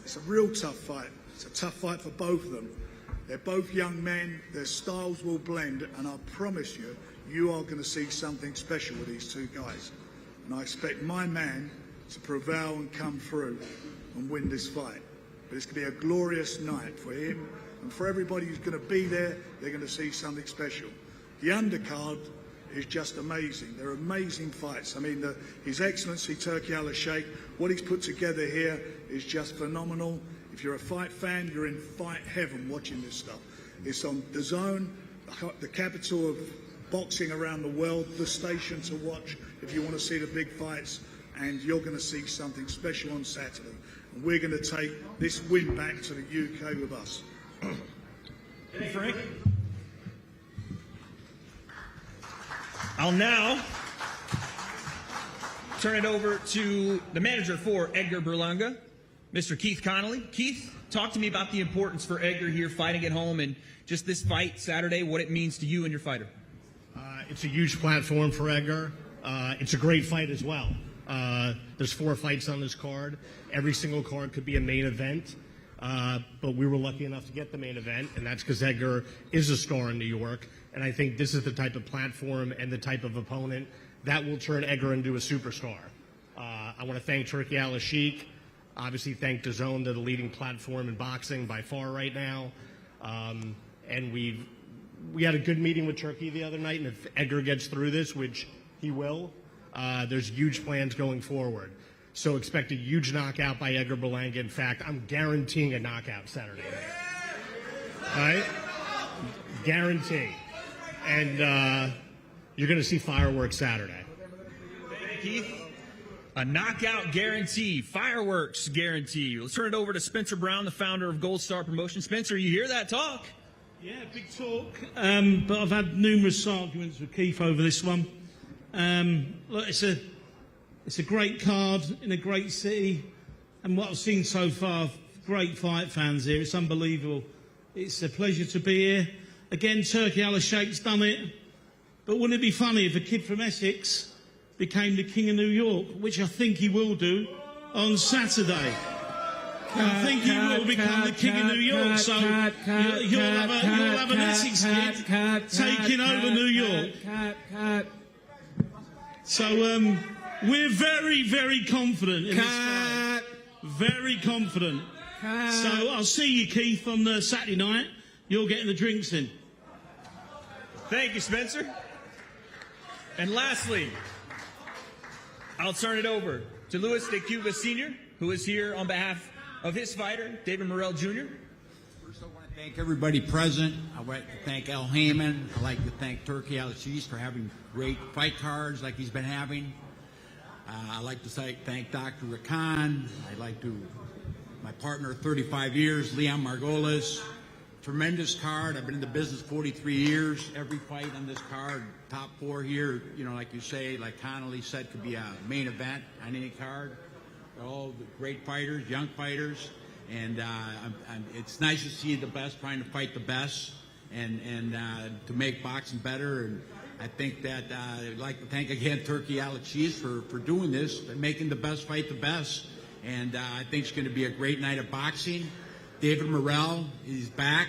It's a real tough fight. It's a tough fight for both of them. They're both young men. Their styles will blend, and I promise you, you are going to see something special with these two guys. And I expect my man to prevail and come through and win this fight. But it's going to be a glorious night for him and for everybody who's going to be there. They're going to see something special. The undercard is just amazing. They're amazing fights. I mean, His Excellency Turki Al-Sheikh, what he's put together here is just phenomenal. If you're a fight fan, you're in fight heaven watching this stuff. It's on DAZN, the capital of boxing around the world, the station to watch if you want to see the big fights, and you're going to see something special on Saturday. And we're going to take this win back to the UK with us. Hey, Frank. I'll now turn it over to the manager for Edgar Berlanga, Mr. Keith Connolly. Keith, talk to me about the importance for Edgar here fighting at home and just this fight Saturday, what it means to you and your fighter. It's a huge platform for Edgar. It's a great fight as well. There's 4 fights on this card. Every single card could be a main event, but we were lucky enough to get the main event, and that's because Edgar is a star in New York. And I think this is the type of platform and the type of opponent that will turn Edgar into a superstar. I want to thank Turki Al-Sheikh. Obviously, thank DAZN, they're the leading platform in boxing by far right now. And we had a good meeting with Turki the other night, and if Edgar gets through this, which he will, there's huge plans going forward. So expect a huge knockout by Edgar Berlanga. In fact, I'm guaranteeing a knockout Saturday night. All right? Guarantee. And you're going to see fireworks Saturday. Thank you, Keith. A knockout guarantee, fireworks guarantee. Let's turn it over to Spencer Brown, the founder of Gold Star Promotion. Spencer, you hear that talk? Yeah, big talk. But I've had numerous arguments with Keith over this one. Look, it's a great card in a great city, and what I've seen so far, great fight fans here. It's unbelievable. It's a pleasure to be here. Again, Turkey Al-Sheikh's done it. But wouldn't it be funny if a kid from Essex became the King of New York, which I think he will do on Saturday. I think he will become the King of New York, so you'll have an Essex kid taking over New York. So we're very, very confident in this fight. Very confident. So I'll see you, Keith, on the Saturday night. You're getting the drinks in. Thank you, Spencer. And lastly, I'll turn it over to Luis de Cuba Sr., who is here on behalf of his fighter, David Morrell Jr. First, I want to thank everybody present. I want to thank Al Heyman. I'd like to thank Turkey Al-Sheikh's for having great fight cards like he's been having. I'd like to thank Dr. Rakan. I'd like to, my partner, 35 years, Leon Margolis. Tremendous card. I've been in the business 43 years. Every fight on this card, top 4 here, you know, like you say, like Connolly said, could be a main event on any card. They're all great fighters, young fighters, and it's nice to see the best trying to fight the best and to make boxing better. And I think that I'd like to thank again Turkey Al-Sheikh's for doing this and making the best fight the best. And I think it's going to be a great night of boxing. David Morrell, he's back.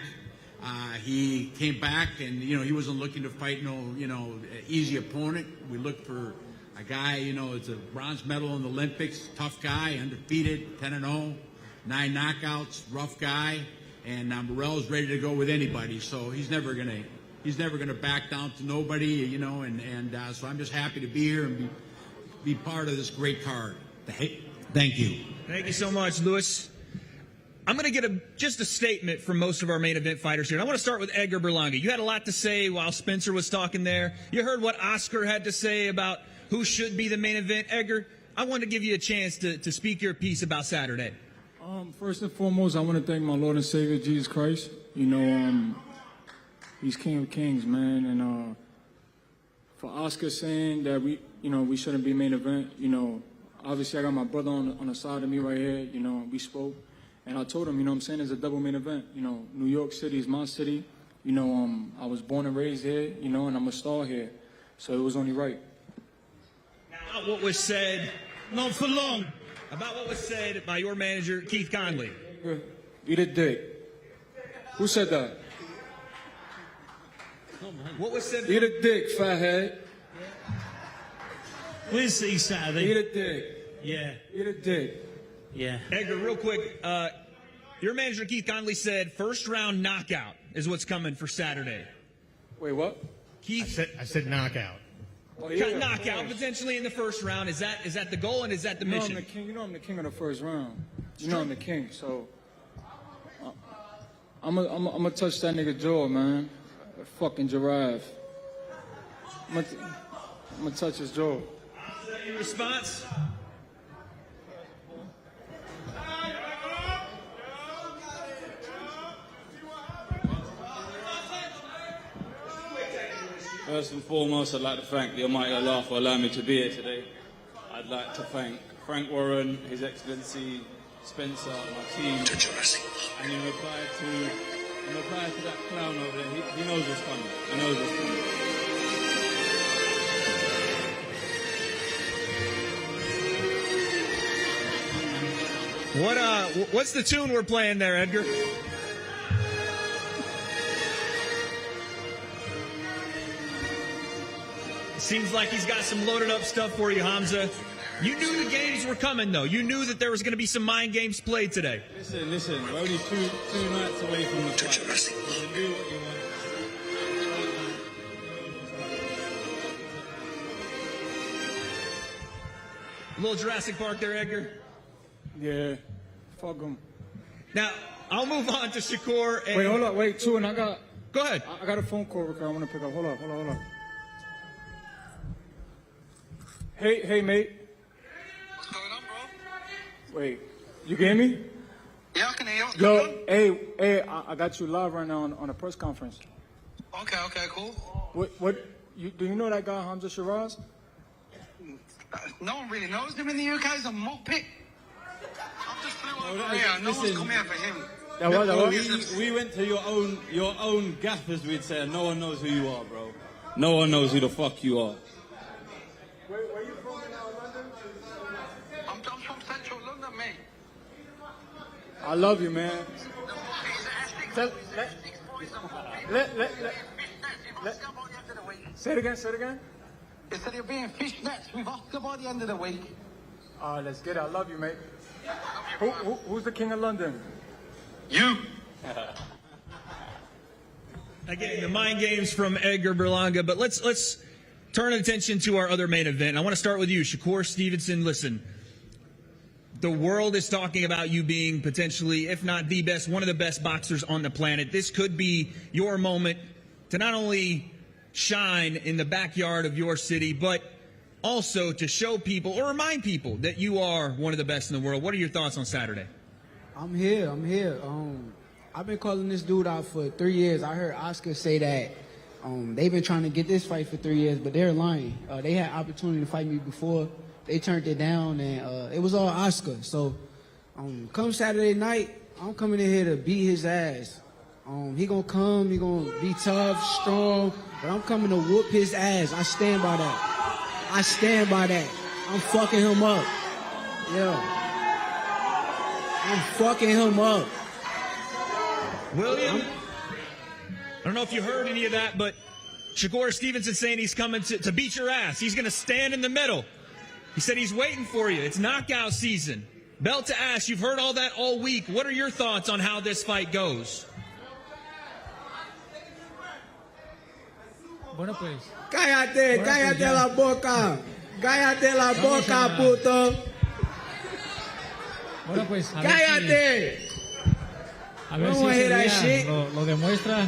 He came back, and you know he wasn't looking to fight no easy opponent. We looked for a guy, you know, it's a bronze medal in the Olympics, tough guy, undefeated, 10-0, 9 knockouts, rough guy, and Morrell's ready to go with anybody. So he's never gonna back down to nobody, you know. And so I'm just happy to be here and be part of this great card. Thank you. Thank you so much, Luis. I'm going to get just a statement from most of our main event fighters here. And I want to start with Edgar Berlanga. You had a lot to say while Spencer was talking there. You heard what Oscar had to say about who should be the main event. Edgar, I want to give you a chance to speak your piece about Saturday. First and foremost, I want to thank my Lord and Savior, Jesus Christ. You know, he's King of Kings, man. And for Oscar saying that we shouldn't be main event, you know, obviously I got my brother on the side of me right here. You know, we spoke. And I told him, you know what I'm saying, it's a double main event. You know, New York City is my city. You know, I was born and raised here, you know, and I'm a star here. So it was only right. Now, what was said, not for long, about what was said by your manager, Keith Conley. Eat a dick. Who said that? What was said? Eat a dick, fathead. We'll see Saturday. Eat a dick. Yeah. Eat a dick. Yeah. Edgar, real quick, your manager, Keith Conley, said first round knockout is what's coming for Saturday. Wait, what? Keith? I said knockout. Oh, yeah, knockout potentially in the first round. Is that the goal and is that the mission? You know I'm the king of the first round. You know I'm the king, so I'm gonna touch that nigga jaw, man. A fucking giraffe. I'm gonna touch his jaw. Your response? First and foremost, I'd like to thank the Almighty Allah for allowing me to be here today. I'd like to thank Frank Warren, His Excellency, Spencer, my team. And in reply to that clown over there, he knows what's coming. He knows what's coming. What's the tune we're playing there, Edgar? Seems like he's got some loaded up stuff for you, Hamzah. You knew the games were coming, though. You knew that there was going to be some mind games played today. Listen. We're only two nights away from the fight. You can do what you want. A little Jurassic Park there, Edgar. Yeah. Fuck him. Now, I'll move on to Shakur. Wait, hold up. Wait, and I got... Go ahead. I got a phone call, Rick. I want to pick up. Hold up. Hey, mate. Wait, you get me? Yeah, I can hear you. Yo, hey, I got you live right now on a press conference. Okay, cool. Do you know that guy, Hamzah Sheeraz? No one really knows him in the UK. He's a mock pit. I just flew over here. No one's come here for him. We went to your own gaffers, we'd say, and no one knows who you are, bro. No one knows who the fuck you are. Where are you from in London? I'm from Central London, mate. I love you, man. Say it again. They said you're being fishnets with Oscar by the end of the week. Let's get it. I love you, mate. Who's the king of London? You. Again, the mind games from Edgar Berlanga, but let's turn attention to our other main event. I want to start with you, Shakur Stevenson. Listen, the world is talking about you being potentially, if not the best, one of the best boxers on the planet. This could be your moment to not only shine in the backyard of your city, but also to show people or remind people that you are one of the best in the world. What are your thoughts on Saturday? I'm here. I've been calling this dude out for 3 years. I heard Oscar say that they've been trying to get this fight for 3 years, but they're lying. They had opportunity to fight me before. They turned it down, and it was all Oscar. So come Saturday night, I'm coming in here to beat his ass. He gonna come, he gonna be tough, strong, but I'm coming to whoop his ass. I stand by that. I'm fucking him up. Yeah. I'm fucking him up. William, I don't know if you heard any of that, but Shakur Stevenson saying he's coming to beat your ass. He's going to stand in the middle. He said he's waiting for you. It's knockout season. Belt to ass. You've heard all that all week. What are your thoughts on how this fight goes? Bueno, pues. Cállate la boca. Cállate la boca, puto. Bueno, pues, cállate. A ver si ese día lo demuestra.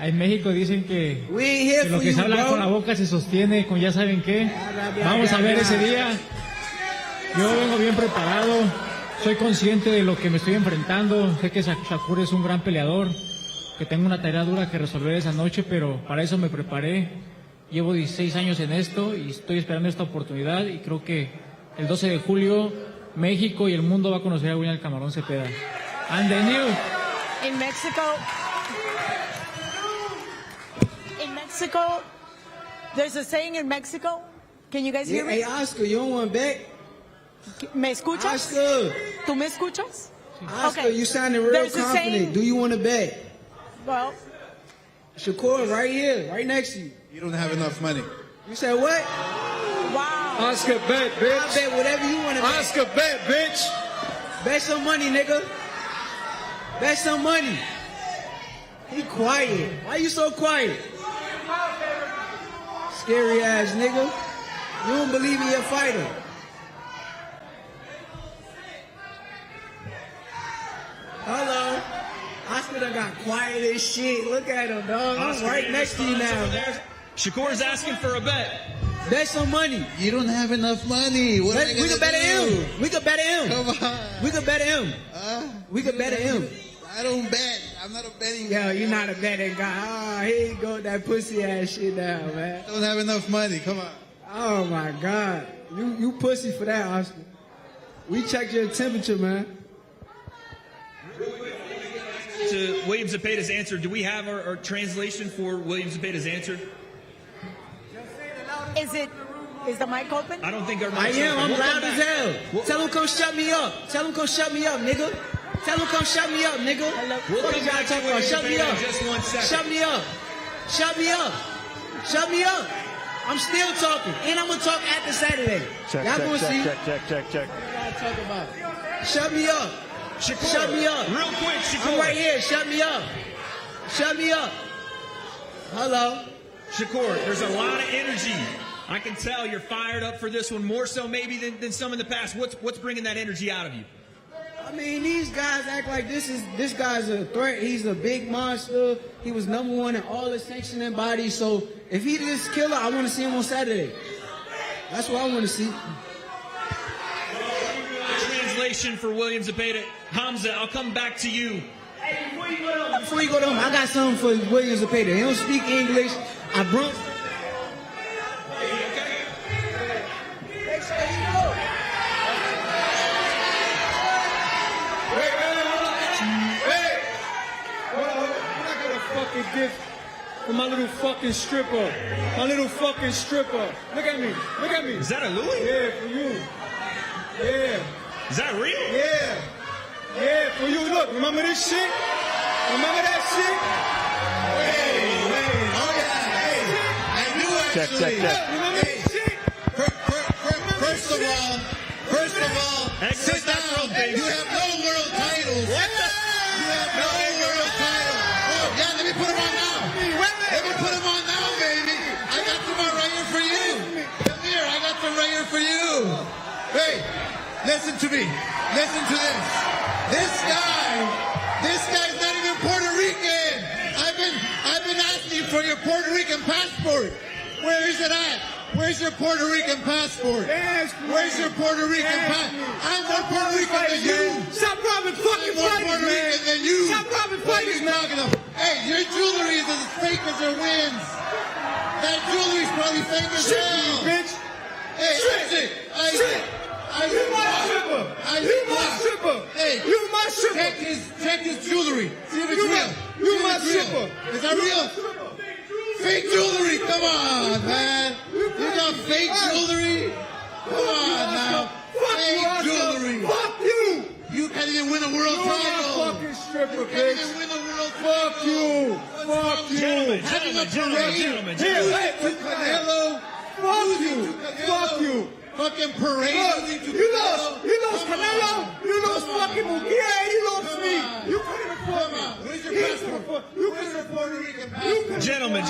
En México dicen que lo que se habla con la boca se sostiene con ya saben qué. Vamos a ver ese día. Yo vengo bien preparado. Soy consciente de lo que me estoy enfrentando. Sé que Shakur es un gran peleador, que tengo una tarea dura que resolver esa noche, pero para eso me preparé. Llevo 16 años en esto y estoy esperando esta oportunidad, y creo que el 12 de julio México y el mundo va a conocer a William Camarón Zepeda. And then you. In Mexico, there's a saying in Mexico. Can you guys hear me? Hey, Oscar, you don't want to bet? ¿Me escuchas? Oscar. ¿Tú me escuchas? Oscar, okay. you sounding real There's confident. Do you want to bet? Well, Shakur, right here, right next to you. You don't have enough money. You said what? Wow. Oscar, bet, bitch. I bet whatever you want to bet. Oscar, bet, bitch. Bet some money, nigga. Bet some money. He quiet. Why you so quiet? Scary ass nigga. You don't believe in your fighter. Hello. Oscar done got quiet as shit. Look at him, dog. I'm right next to you now. Shakur's asking for a bet. Bet some money. You don't have enough money. What am I we could bet him. We could bet him. Come on. We could bet him. We could bet him. I don't bet. I'm not a betting guy. guy. Yo, you're not a betting guy. Oh, here you go with that pussy ass shit now, man. Don't have enough money. Come on. Oh my God. You pussy for that, Oscar. We checked your temperature, man. To William Zepeda's answer, do we have our translation for William Zepeda's answer? Is the mic open? I don't think our I mic's am. open. I'm loud as hell. Tell him come shut me up. Tell him come shut me up, nigga. Tell him come shut me up, nigga. We'll what come you back gotta talk to about? William Shut me Zepeda up. in just 1 second. Shut me up. Shut me up. Shut me up. I'm still talking, and I'm gonna talk after Saturday. Y'all gonna see. Check. What y'all talk about? Shut me up. Shakur, shut me up. Real quick, Shakur. I'm right here. Shut me up. Shut me up. Hello. Shakur, there's a lot of energy. I can tell you're fired up for this one, more so maybe than some in the past. What's bringing that energy out of you? I mean, these guys act like this guy's a threat. He's a big monster. He was #1 in all the sanctioning bodies. So if he this killer, I want to see him on Saturday. That's what I want to see. celebration for William Zepeda. Hamzah, I'll come back to you. Hey, before you go to him, I got something for William Zepeda. He don't speak English. I brought. Gift for my little fucking stripper. My little fucking stripper. Look at me. Look at me. Is that a Louis? Yeah, for you. Yeah. Is that real? Yeah. Yeah, for you. Look, remember this shit? Remember that shit? Hey. Oh, yeah. Hey. I knew actually. Check. Remember this shit? First of all, sit down. You have no world titles. What? You have no world titles. Yeah, let me put him on now. Let me put him on now, baby. I got some right here for you. Come here, I got some right here for you. Hey, listen to me. Listen to this. This guy's not even Puerto Rican. I've been asking for your Puerto Rican passport. Where is it at? Where's your Puerto Rican passport? Where's your Puerto Rican passport? I'm more Puerto Rican than you. Stop robbing fucking fighters, Puerto Rican than you. Stop robbing fighters, man. Hey, your jewelry is as fake as your wins. That jewelry's probably fake as hell. Bitch. Hey, Isaac. You my stripper. You my stripper. Hey, you my stripper. Check his jewelry. See if it's real. You my stripper. Is that real? Fake jewelry. Come on, man. You got fake jewelry. Come on now. Fake jewelry. Fuck you. You can't even win a world title. You're my fucking stripper, you can't even win a world title. Fuck you. Fuck you. Gentlemen. Hello. Fuck you. Fuck you. Fucking parade. You lost Canelo. You lost fucking Muguia. You lost me. You couldn't afford me. Where's your passport? You couldn't afford Puerto Rican passport. Gentlemen.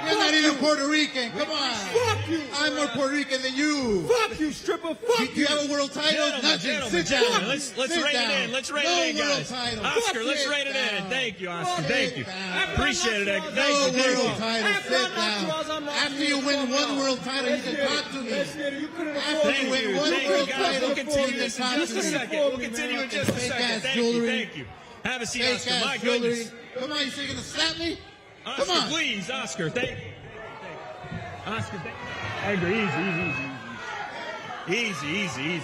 You're not even Puerto Rican. Come on. Fuck you. I'm more Puerto Rican than you. Fuck you, stripper. Fuck you. Do you have a world title? Nothing. Sit down. Let's rate it in. Let's rate it in, guys. Oscar, let's rate it in. Thank you, Oscar. Thank you. Appreciate it, Edgar. No world title. Sit down. After you win one world title, you can talk to me. After you win one world title, we'll continue this in just a second. We'll continue in just a second. Thank you. Have a seat, Oscar. My goodness. Come on, you going to slap me? Oscar, come on. Please, Oscar. Thank you. Oscar, Edgar, easy.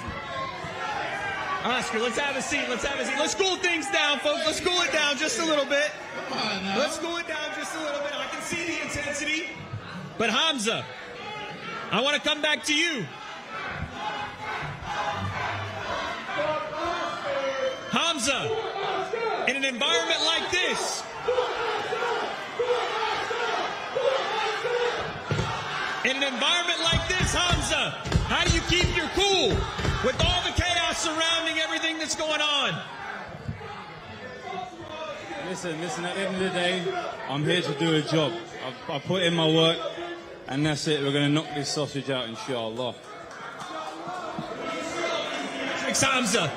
Oscar, let's have a seat. Let's cool things down, folks. Let's cool it down just a little bit. Come on now. Let's cool it down just a little bit. I can see the intensity. But Hamzah, I want to come back to you. Hamzah, in an environment like this, Hamzah, how do you keep your cool with all the chaos surrounding everything that's going on? Listen, at the end of the day, I'm here to do a job. I put in my work, and that's it. We're going to knock this sausage out, inshallah. Hamzah,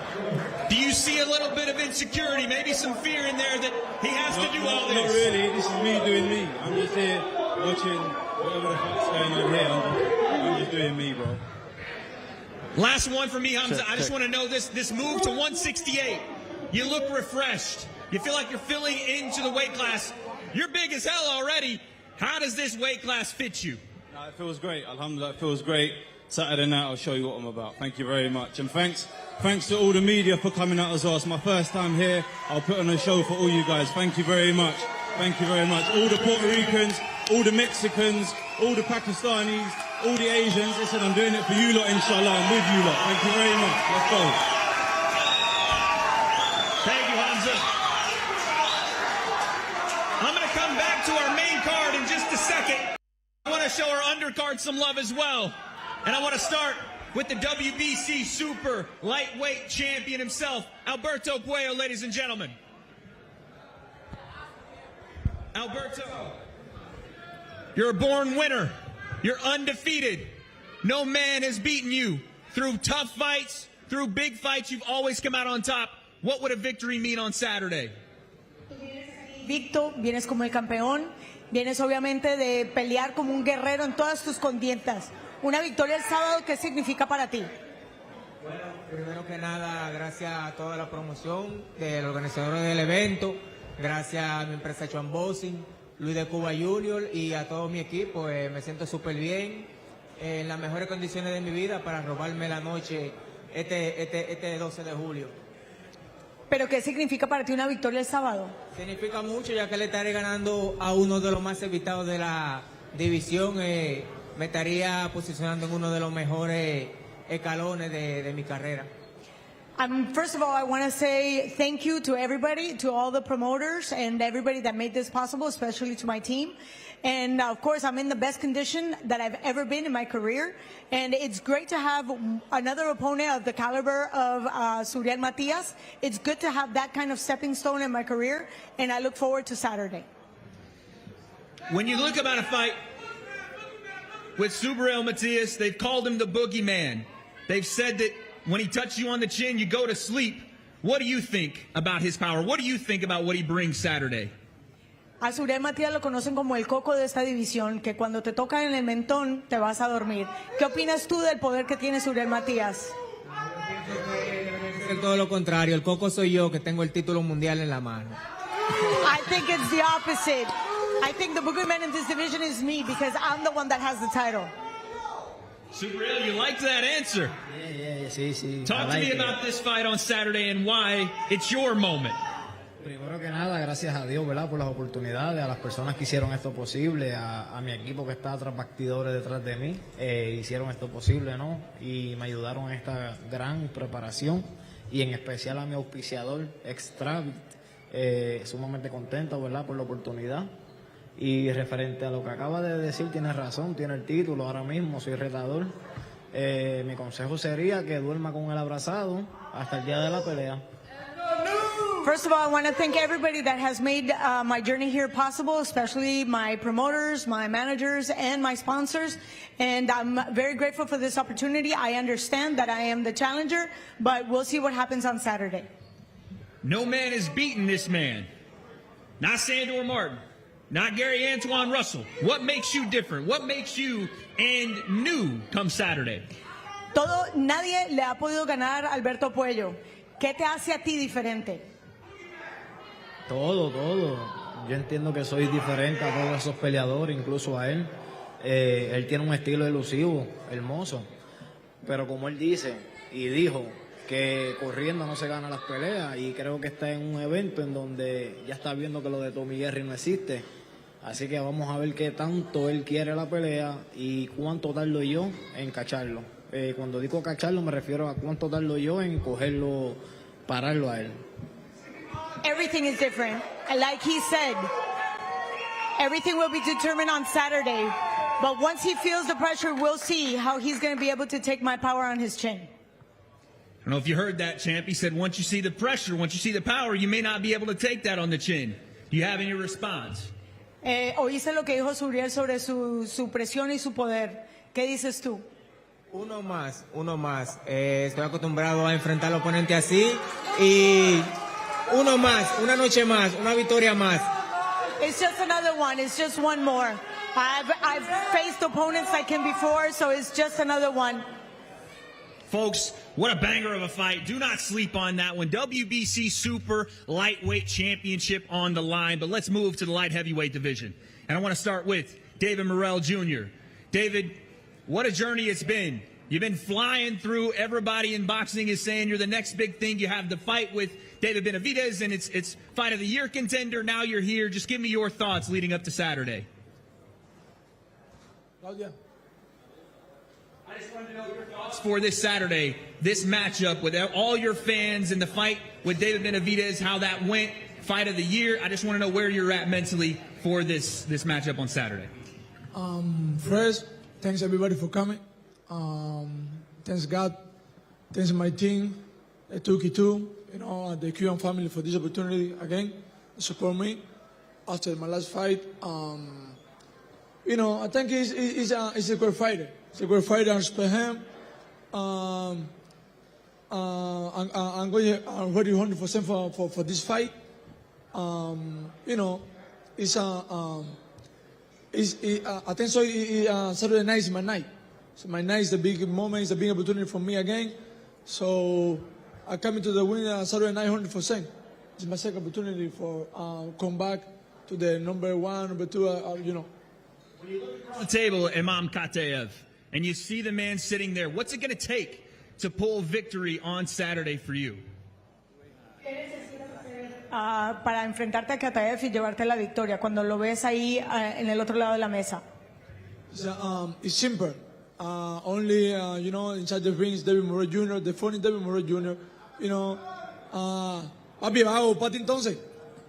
do you see a little bit of insecurity, maybe some fear in there that he has to do all this? Not really. This is me doing me. I'm just here watching whatever the fuck's going on here. I'm just doing me, bro. Last one for me, Hamzah. I just want to know this move to 168. You look refreshed. You feel like you're filling into the weight class. You're big as hell already. How does this weight class fit you? No, it feels great. Alhamdulillah, it feels great. Saturday night, I'll show you what I'm about. Thank you very much. And thanks to all the media for coming out as well. It's my first time here. I'll put on a show for all you guys. Thank you very much. Thank you very much. All the Puerto Ricans, all the Mexicans, all the Pakistanis, all the Asians. Listen, I'm doing it for you lot, inshallah. I'm with you lot. Thank you very much. Let's go. Thank you, Hamzah. I'm going to come back to our main card in just a second. I want to show our undercard some love as well. And I want to start with the WBC Super Lightweight Champion himself, Alberto Puello, ladies and gentlemen. Alberto, you're a born winner. You're undefeated. No man has beaten you. Through tough fights, through big fights, you've always come out on top. What would a victory mean on Saturday? Victo, vienes como el campeón. Vienes obviamente de pelear como un guerrero en todas tus contiendas. Una victoria el sábado, ¿qué significa para ti? Bueno, Primero que nada, gracias a toda la promoción del organizador del evento, gracias a mi empresa Chuan Boxing, Luis de Cuba Junior y a todo mi equipo. Me siento súper bien, en las mejores condiciones de mi vida para robarme la noche este 12 de julio. ¿Pero qué significa para ti una victoria el sábado? Significa mucho, ya que le estaré ganando a uno de los más evitados de la división. Me estaría posicionando en uno de los mejores escalones de mi carrera. First of all, I want to say thank you to everybody, to all the promoters and everybody that made this possible, especially to my team. And of course, I'm in the best condition that I've ever been in my career. And it's great to have another opponent of the caliber of Suriel Matias. It's good to have that kind of stepping stone in my career. And I look forward to Saturday. When you look about a fight with Suriel Matias, they've called him the boogeyman. They've said that when he touches you on the chin, you go to sleep. What do you think about his power? What do you think about what he brings Saturday? A Suriel Matías lo conocen como el coco de esta división, que cuando te tocan en el mentón te vas a dormir. ¿Qué opinas tú del poder que tiene Suriel Matías? Es todo lo contrario, el coco soy yo que tengo el título mundial en la mano. I think it's the opposite. I think the boogeyman in this division is me because I'm the one that has the title. Suriel, you liked that answer. Yeah, sí. Talk to me about this fight on Saturday and why it's your moment. Primero que nada, gracias a Dios, ¿verdad?, por las oportunidades, a las personas que hicieron esto posible, a mi equipo que está tras bastidores detrás de mí, hicieron esto posible, ¿no? Y me ayudaron en esta gran preparación, y en especial a mi auspiciador, Extravit, sumamente contento, ¿verdad?, por la oportunidad. Y referente a lo que acaba de decir, tiene razón, tiene el título, ahora mismo soy retador. Mi consejo sería que duerma con el abrazado hasta el día de la pelea. First of all, I want to thank everybody that has made my journey here possible, especially my promoters, my managers, and my sponsors. And I'm very grateful for this opportunity. I understand that I am the challenger, but we'll see what happens on Saturday. No man has beaten this man. Not Sandor Martin. Not Gary Antoine Russell. What makes you different? What makes you and new come Saturday? Nadie le ha podido ganar a Alberto Puello. ¿Qué te hace a ti diferente? Todo. Yo entiendo que soy diferente a todos esos peleadores, incluso a él. Él tiene un estilo elusivo, hermoso. Pero como él dice y dijo que corriendo no se gana las peleas, y creo que está en un evento en donde ya está viendo que lo de Tommy Jerry no existe. Así que vamos a ver qué tanto él quiere la pelea y cuánto tardo yo en cacharlo. Cuando digo cacharlo me refiero a cuánto tardo yo en cogerlo, pararlo a él. Everything is different. Like he said, everything will be determined on Saturday. But once he feels the pressure, we'll see how he's going to be able to take my power on his chin. I don't know if you heard that, champ. He said once you see the pressure, once you see the power, you may not be able to take that on the chin. Do you have any response? Oíste lo que dijo Suriel sobre su presión y su poder. ¿Qué dices tú? Uno más. Estoy acostumbrado a enfrentar al oponente así y uno más, una noche más, una victoria más. It's just another one. It's just one more. I've faced opponents like him before, so it's just another one. Folks, what a banger of a fight. Do not sleep on that one. WBC Super Lightweight Championship on the line. But let's move to the light heavyweight division. And I want to start with David Morrell Jr. David, what a journey it's been. You've been flying through. Everybody in boxing is saying you're the next big thing. You have the fight with David Benavidez, and it's fight of the year contender. Now you're here. Just give me your thoughts leading up to Saturday. Claudia. I just wanted to know your thoughts for this Saturday, this matchup with all your fans and the fight with David Benavidez, how that went, fight of the year. I just want to know where you're at mentally for this matchup on Saturday. First, thanks everybody for coming. Thanks God, thanks my team, Turkey too, the Cuban family for this opportunity again to support me after my last fight. I think he's a great fighter. He's a great fighter. I respect him. I'm ready 100% for this fight. I think so. Saturday night is my night. So my night is a big moment. It's a big opportunity for me again So I come into the win Saturday night 100%. It's my second opportunity for come back to the number one, number two, you know. When you look across the table, Imam Kataev, and you see the man sitting there, what's it going to take to pull victory on Saturday for you? Para enfrentarte a Kataev y llevarte la victoria cuando lo ves ahí en el otro lado de la mesa. It's simple. Only, you know, inside the ring is David Moreau Jr., the phone is David Moreau Jr., you know. Papi, hago pati entonces.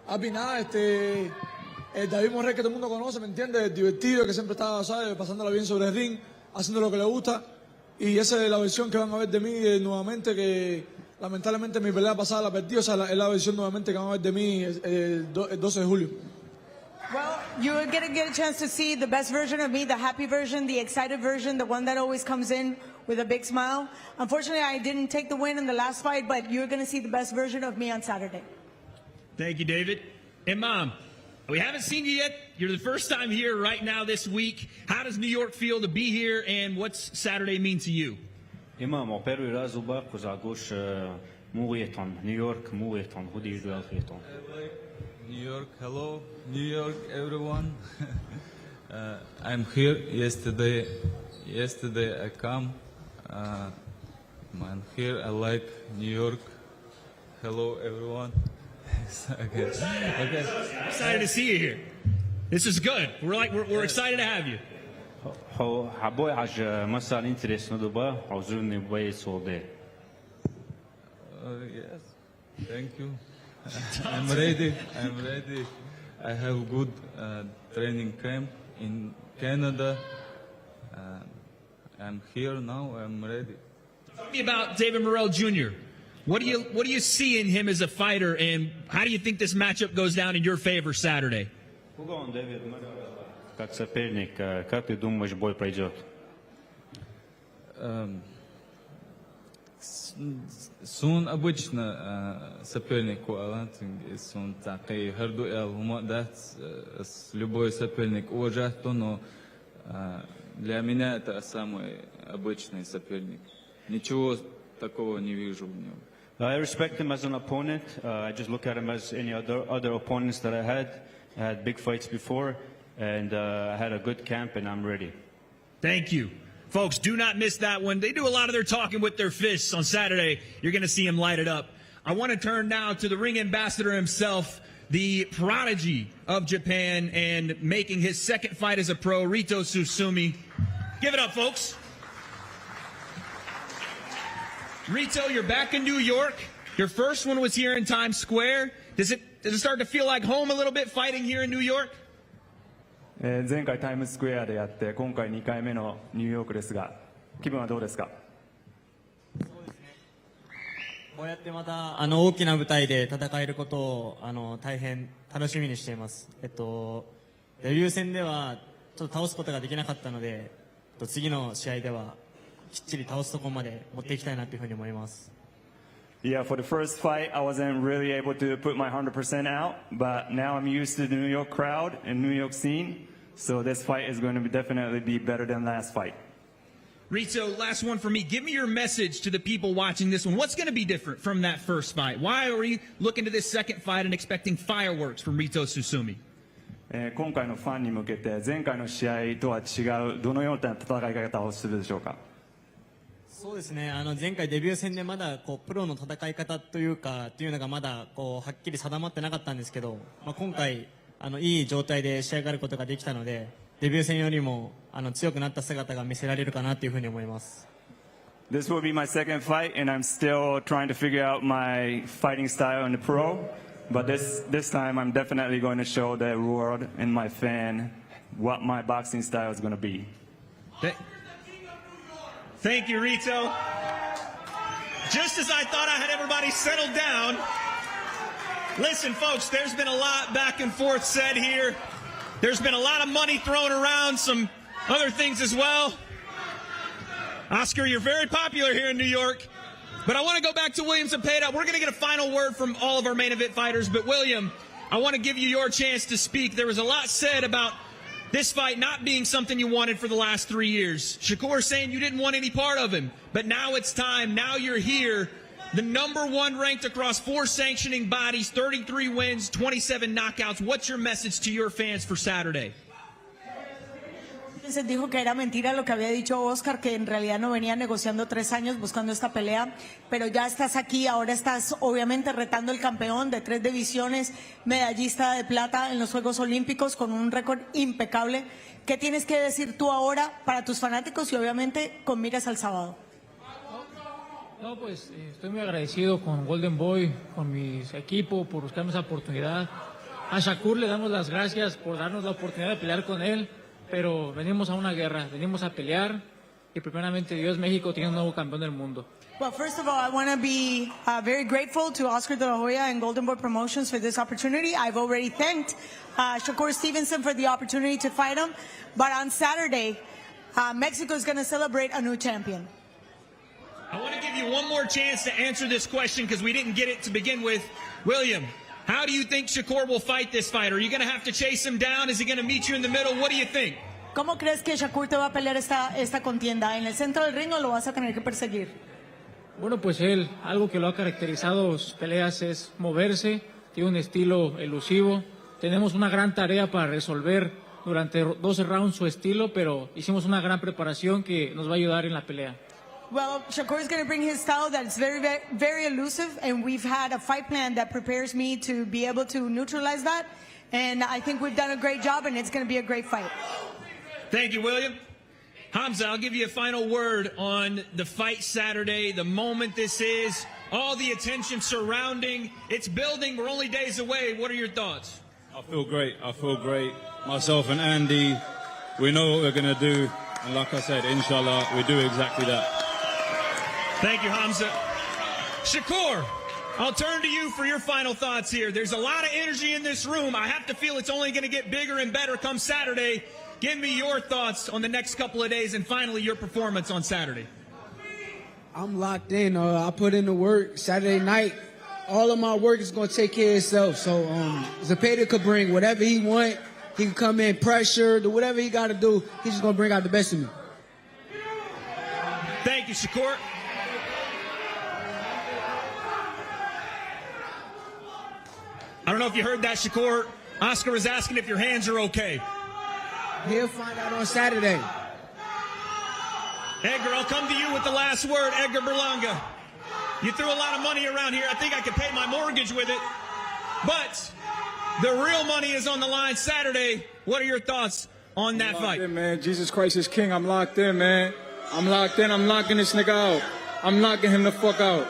Papi, nada, David Moreau que todo el mundo conoce, ¿me entiendes? Divertido, que siempre está, ¿sabes? Pasándola bien sobre el ring, haciendo lo que le gusta. Y esa es la versión que van a ver de mí nuevamente, que lamentablemente mi pelea pasada la perdí. O sea, es la versión nuevamente que van a ver de mí el 12 de julio. Well, you're going to get a chance to see the best version of me, the happy version, the excited version, the one that always comes in with a big smile. Unfortunately, I didn't take the win in the last fight, but you're going to see the best version of me on Saturday. Thank you, David. Imam, we haven't seen you yet. You're the first time here right now this week. How does New York feel to be here, and what's Saturday mean to you? Imam, mon père est là, Zuba, cause à gauche, Mouilleton, New York, Mouilleton, who do you do Alfieton? New York, hello, New York, everyone. I'm here. Yesterday I come. I'm here. I like New York. Hello, everyone. Okay. Excited to see you here. This is good. We're excited to have you. Yes. Thank you. I'm ready. I have good training camp in Canada. I'm here now. I'm ready. Tell me about David Morrell Jr. What do you see in him as a fighter, and how do you think this matchup goes down in your favor Saturday? Как соперник, как ты думаешь, бой пройдет? Soon обычно соперник он такой хардуэл, любой соперник уважает, но для меня это самый обычный соперник. Ничего такого не вижу в нем. I respect him as an opponent. I just look at him as any other opponents that I had. I had big fights before, and I had a good camp, and I'm ready. Thank you. Folks, do not miss that one. They do a lot of their talking with their fists on Saturday. You're going to see him light it up. I want to turn now to the ring ambassador himself, the prodigy of Japan, and making his second fight as a pro, Rito Susumi. Give it up, folks. Rito, you're back in New York. Your first one was here in Times Square. Does it start to feel like home a little bit fighting here in New York? 前回タイムズスクエアでやって今回2回目のニューヨークですが気分はどうですか？こうやってまた大きな舞台で戦えることを大変楽しみにしています。デビュー戦ではちょっと倒すことができなかったので次の試合ではきっちり倒すところまで持っていきたいなというふうに思います。Yeah, for the first fight, I wasn't really able to put my 100% out, but now I'm used to the New York crowd and New York scene, so this fight is going to definitely be better than last fight. Rito, last one for me. Give me your message to the people watching this one. What's going to be different from that first fight? Why are we looking to this second fight and expecting fireworks from Rito Susumi? 今回のファンに向けて前回の試合とは違うどのような戦い方をするでしょうか？そうですね。前回デビュー戦でまだプロの戦い方というのがまだはっきり定まってなかったんですけど、今回いい状態で仕上がることができたので、デビュー戦よりも強くなった姿が見せられるかなというふうに思います。This will be my second fight, and I'm still trying to figure out my fighting style in the pro. But this time, I'm definitely going to show the world and my fan what my boxing style is going to be. Thank you, Rito. Just as I thought I had everybody settled down, listen, folks, there's been a lot back and forth said here. There's been a lot of money thrown around, some other things as well. Oscar, you're very popular here in New York. But I want to go back to William Zepeda. We're going to get a final word from all of our main event fighters. But, William, I want to give you your chance to speak. There was a lot said about this fight not being something you wanted for the last 3 years. Shakur saying you didn't want any part of him, but now it's time. Now you're here. The #1 ranked across 4 sanctioning bodies, 33 wins, 27 knockouts. What's your message to your fans for Saturday? Se dijo que era mentira lo que había dicho Oscar, que en realidad no venía negociando 3 años buscando esta pelea, pero ya estás aquí, ahora estás obviamente retando el campeón de 3 divisiones, medallista de plata en los Juegos Olímpicos con un récord impecable. ¿Qué tienes que decir tú ahora para tus fanáticos y obviamente con miras al sábado? No, pues estoy muy agradecido con Golden Boy, con mi equipo por buscarme esa oportunidad. A Shakur le damos las gracias por darnos la oportunidad de pelear con él. Pero venimos a una guerra, venimos a pelear y primeramente Dios, México tiene un nuevo campeón del mundo. Well, first of all, I want to be very grateful to Oscar de la Hoya and Golden Boy Promotions for this opportunity. I've already thanked Shakur Stevenson for the opportunity to fight him. But on Saturday, Mexico is going to celebrate a new champion. I want to give you one more chance to answer this question because we didn't get it to begin with. William, how do you think Shakur will fight this fight? Are you going to have to chase him down? Is he going to meet you in the middle? What do you think? ¿Cómo crees que Shakur te va a pelear esta contienda? ¿En el centro del ring o lo vas a tener que perseguir? Bueno, pues él, algo que lo ha caracterizado sus peleas es moverse, tiene un estilo elusivo. Tenemos una gran tarea para resolver durante 12 rounds su estilo, pero hicimos una gran preparación que nos va a ayudar en la pelea. Well, Shakur is going to bring his style that's very, very, very elusive, and we've had a fight plan that prepares me to be able to neutralize that. And I think we've done a great job, and it's going to be a great fight. Thank you, William. Hamzah, I'll give you a final word on the fight Saturday, the moment this is, all the attention surrounding. It's building. We're only days away. What are your thoughts? I feel great. I feel great. Myself and Andy, we know what we're going to do. And like I said, inshallah, we do exactly that. Thank you, Hamzah. Shakur, I'll turn to you for your final thoughts here. There's a lot of energy in this room. I have to feel it's only going to get bigger and better come Saturday. Give me your thoughts on the next couple of days and finally your performance on Saturday. I'm locked in. I put in the work Saturday night. All of my work is going to take care of itself. So Zepeda could bring whatever he want. He can come in, pressure, do whatever he got to do. He's just going to bring out the best of me. Thank you, Shakur. I don't know if you heard that, Shakur. Oscar is asking if your hands are okay. He'll find out on Saturday. Edgar, I'll come to you with the last word. Edgar Berlanga. You threw a lot of money around here. I think I could pay my mortgage with it. But the real money is on the line Saturday. What are your thoughts on that fight? In, man. Jesus Christ is king. I'm locked in, man. I'm locked in. I'm knocking this nigga out. I'm knocking him the fuck out.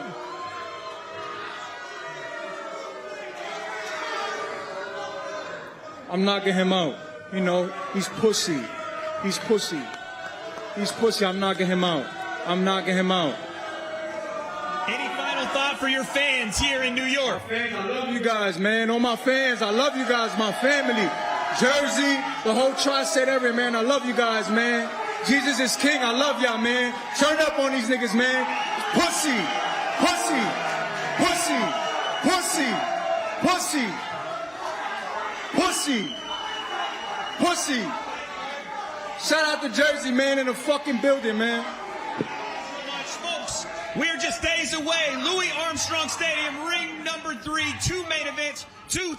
I'm knocking him out. You know, he's pussy. He's pussy. He's pussy. I'm knocking him out. I'm knocking him out. Any final thought for your fans here in New York? Fans, I love you guys, man. All my fans, I love you guys, my family. Jersey, the whole tri-state area, man. I love you guys, man. Jesus is king. I love y'all, man. Turn up on these niggas, man. Pussy. Pussy. Pussy. Pussy. Pussy. Pussy. Pussy. Shout out to Jersey, man, in the fucking building, man. Folks, we're just days away. Louis Armstrong Stadium, ring number 3, 2 main events, 2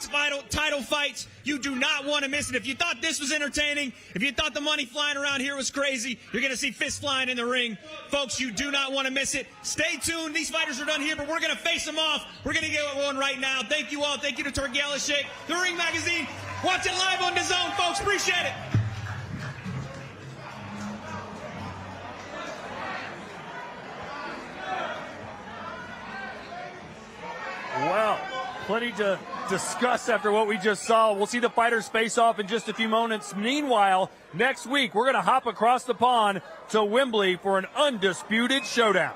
title fights. You do not want to miss it. If you thought this was entertaining, if you thought the money flying around here was crazy, you're going to see fists flying in the ring. Folks, you do not want to miss it. Stay tuned. These fighters are done here, but we're going to face them off. We're going to get one right now. Thank you all. Thank you to Torgiela Sheikh, The Ring Magazine. Watch it live on DAZN, folks. Appreciate it. Well, plenty to discuss after what we just saw. We'll see the fighters face off in just a few moments. Meanwhile, next week, we're going to hop across the pond to Wembley for an undisputed showdown.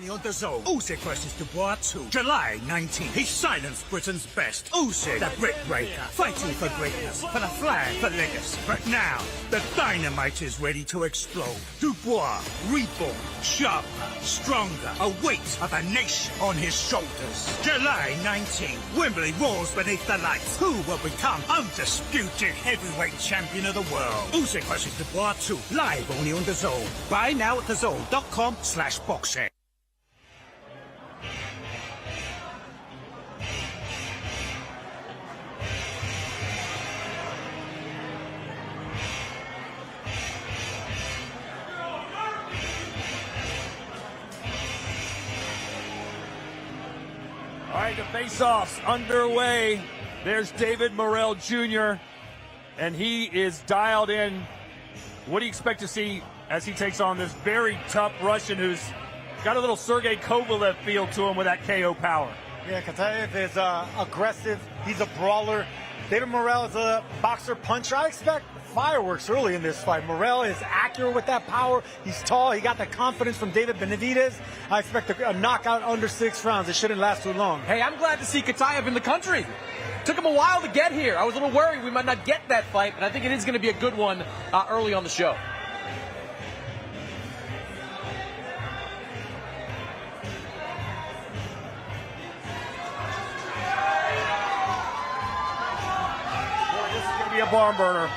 only on the zone. Usyk versus Dubois 2, July 19th. He silenced Britain's best. Usyk, the brick breaker, fighting for greatness, for the flag, for legacy. But now, the dynamite is ready to explode. Dubois, reborn, sharper, stronger, a weight of a nation on his shoulders. July 19th, Wembley roars beneath the lights. Who will become undisputed heavyweight champion of the world? Usyk versus Dubois 2, live only on the zone. Buy now at thezone.com/boxing. All right, the face-off's underway. There's David Morrell Jr., and he is dialed in. What do you expect to see as he takes on this very tough Russian who's got a little Sergey Kovalev feel to him with that KO power? Yeah, Kataev is aggressive. He's a brawler. David Morrell is a boxer puncher. I expect fireworks early in this fight. Morrell is accurate with that power. He's tall. He got the confidence from David Benavidez. I expect a knockout under 6 rounds. It shouldn't last too long. Hey, I'm glad to see Kataev in the country. Took him a while to get here. I was a little worried we might not get that fight, but I think it is going to be a good one early on the show. This is going to be a barn burner.